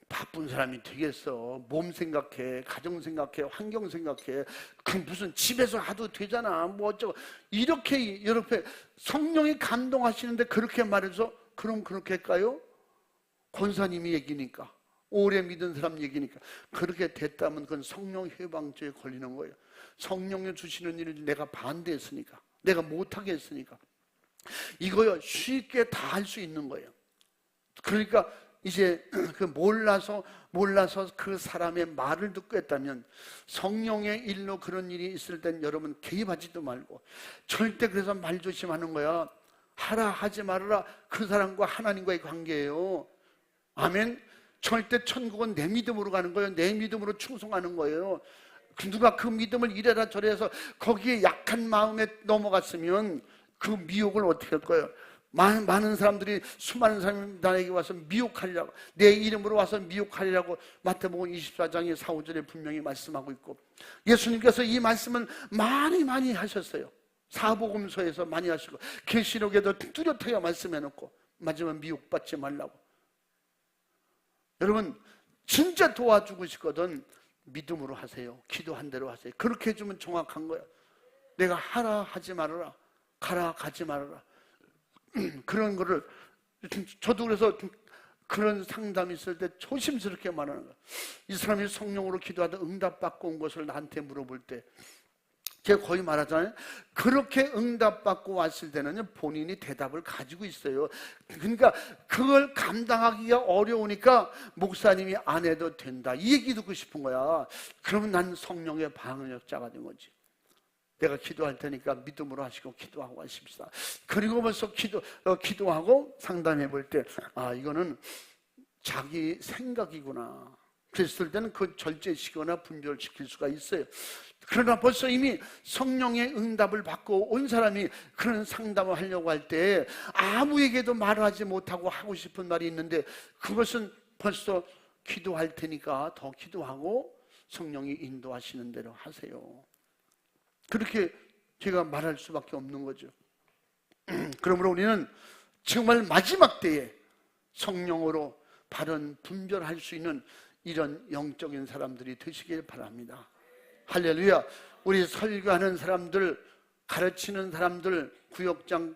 바쁜 사람이 되겠어. 몸 생각해, 가정 생각해, 환경 생각해. 그 무슨 집에서 하도 되잖아. 뭐 어쩌고. 이렇게 성령이 감동하시는데 그렇게 말해서 그럼 그렇게 할까요? 권사님이 얘기니까, 오래 믿은 사람 얘기니까. 그렇게 됐다면 그건 성령 해방죄에 걸리는 거예요. 성령이 주시는 일을 내가 반대했으니까, 내가 못하게 했으니까. 이거요, 쉽게 다 할 수 있는 거예요. 그러니까 이제 그 몰라서 그 사람의 말을 듣고 했다면 성령의 일로 그런 일이 있을 땐 여러분 개입하지도 말고 절대. 그래서 말 조심하는 거야. 하라 하지 말아라, 그 사람과 하나님과의 관계예요. 아멘. 절대 천국은 내 믿음으로 가는 거예요. 내 믿음으로 충성하는 거예요. 누가 그 믿음을 이래라 저래서 거기에 약한 마음에 넘어갔으면 그 미혹을 어떻게 할 거예요? 많은 사람들이, 수많은 사람이 나에게 와서 미혹하리라고, 내 이름으로 와서 미혹하리라고 마태복음 24장의 4, 5절에 분명히 말씀하고 있고, 예수님께서 이 말씀은 많이 하셨어요. 사복음서에서 많이 하시고 계시록에도 뚜렷하게 말씀해놓고 마지막 미혹받지 말라고. 여러분, 진짜 도와주고 싶거든 믿음으로 하세요. 기도한 대로 하세요. 그렇게 해주면 정확한 거야. 내가 하라 하지 말아라, 가라 가지 말아라, 그런 거를. 저도 그래서 그런 상담이 있을 때 조심스럽게 말하는 거야. 이 사람이 성령으로 기도하다 응답받고 온 것을 나한테 물어볼 때 제가 거의 말하잖아요. 그렇게 응답받고 왔을 때는 본인이 대답을 가지고 있어요. 그러니까 그걸 감당하기가 어려우니까 목사님이 안 해도 된다, 이 얘기 듣고 싶은 거야. 그러면 난 성령의 방역자가 된 거지. 내가 기도할 테니까 믿음으로 하시고 기도하고 하십시다. 그리고 벌써 기도하고 상담해 볼 때, 아, 이거는 자기 생각이구나. 그랬을 때는 그 절제시키거나 분별시킬 수가 있어요. 그러나 벌써 이미 성령의 응답을 받고 온 사람이 그런 상담을 하려고 할 때 아무에게도 말하지 못하고 하고 싶은 말이 있는데, 그것은 벌써 기도할 테니까 더 기도하고 성령이 인도하시는 대로 하세요. 그렇게 제가 말할 수밖에 없는 거죠. 그러므로 우리는 정말 마지막 때에 성령으로 바른 분별할 수 있는 이런 영적인 사람들이 되시길 바랍니다. 할렐루야. 우리 설교하는 사람들, 가르치는 사람들, 구역장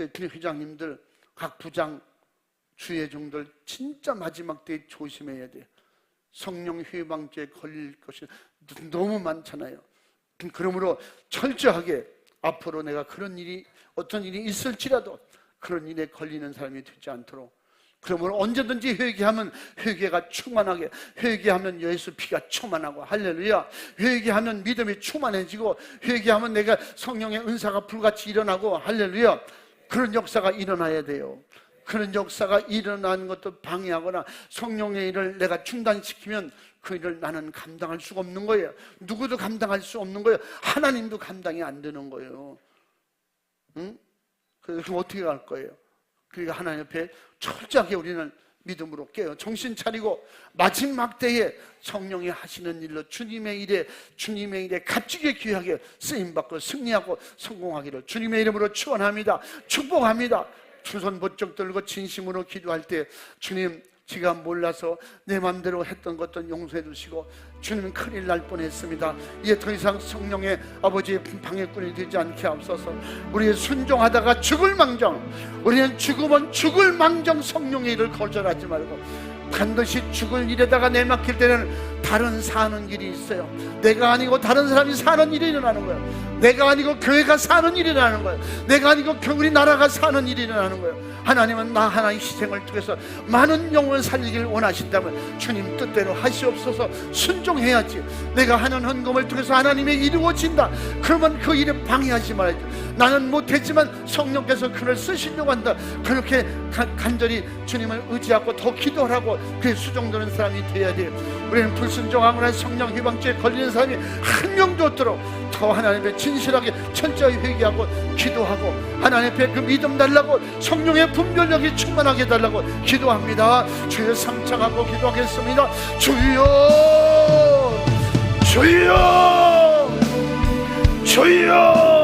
회장님들, 각 부장, 주회종들 진짜 마지막 때에 조심해야 돼. 성령 회방죄에 걸릴 것이 너무 많잖아요. 그러므로 철저하게 앞으로 내가 그런 일이, 어떤 일이 있을지라도 그런 일에 걸리는 사람이 되지 않도록, 그러면 언제든지 회개하면 회개가 충만하게, 회개하면 예수 피가 충만하고, 할렐루야, 회개하면 믿음이 충만해지고, 회개하면 내가 성령의 은사가 불같이 일어나고, 할렐루야, 그런 역사가 일어나야 돼요. 그런 역사가 일어나는 것도 방해하거나 성령의 일을 내가 중단시키면 그 일을 나는 감당할 수가 없는 거예요. 누구도 감당할 수 없는 거예요. 하나님도 감당이 안 되는 거예요. 응? 그럼 어떻게 할 거예요? 그러니까 하나님 옆에 철저하게 우리는 믿음으로 깨요. 정신 차리고 마지막 때에 성령이 하시는 일로 주님의 일에 값지게 귀하게 쓰임받고 승리하고 성공하기를 주님의 이름으로 축원합니다. 축복합니다. 두 손 번쩍 들고 진심으로 기도할 때, 주님, 제가 몰라서 내 맘대로 했던 것도 용서해 주시고, 주님, 큰일 날 뻔했습니다. 이제 더 이상 성령의 아버지의 방해꾼이 되지 않게 하옵소서. 우리 순종하다가 죽을 망정, 우리는 죽으면 죽을 망정 성령의 일을 거절하지 말고, 반드시 죽을 일에다가 내맡길 때는 다른 사는 길이 있어요. 내가 아니고 다른 사람이 사는 일이 일어나는 거예요. 내가 아니고 교회가 사는 일이 일어나는 거예요. 내가 아니고 우리나라가 사는 일이 일어나는 거예요. 하나님은 나 하나의 희생을 통해서 많은 영혼을 살리길 원하신다면 주님 뜻대로 하시옵소서. 순종해야지. 내가 하는 헌금을 통해서 하나님의 이루어진다. 그러면 그 일에 방해하지 말아야죠. 나는 못했지만 성령께서 그를 쓰시려고 한다. 그렇게 간절히 주님을 의지하고 더 기도하고 그의 수종되는 사람이 되어야 돼요. 우리는 불순종하거나 성령 회방죄에 걸리는 사람이 한 명도 없도록 더 하나님 앞에 진실하게 철저히 회개하고 기도하고, 하나님 앞에 그 믿음 달라고, 성령의 분별력이 충만하게 달라고 기도합니다. 주여 삼창하고 기도하겠습니다. 주여, 주여, 주여.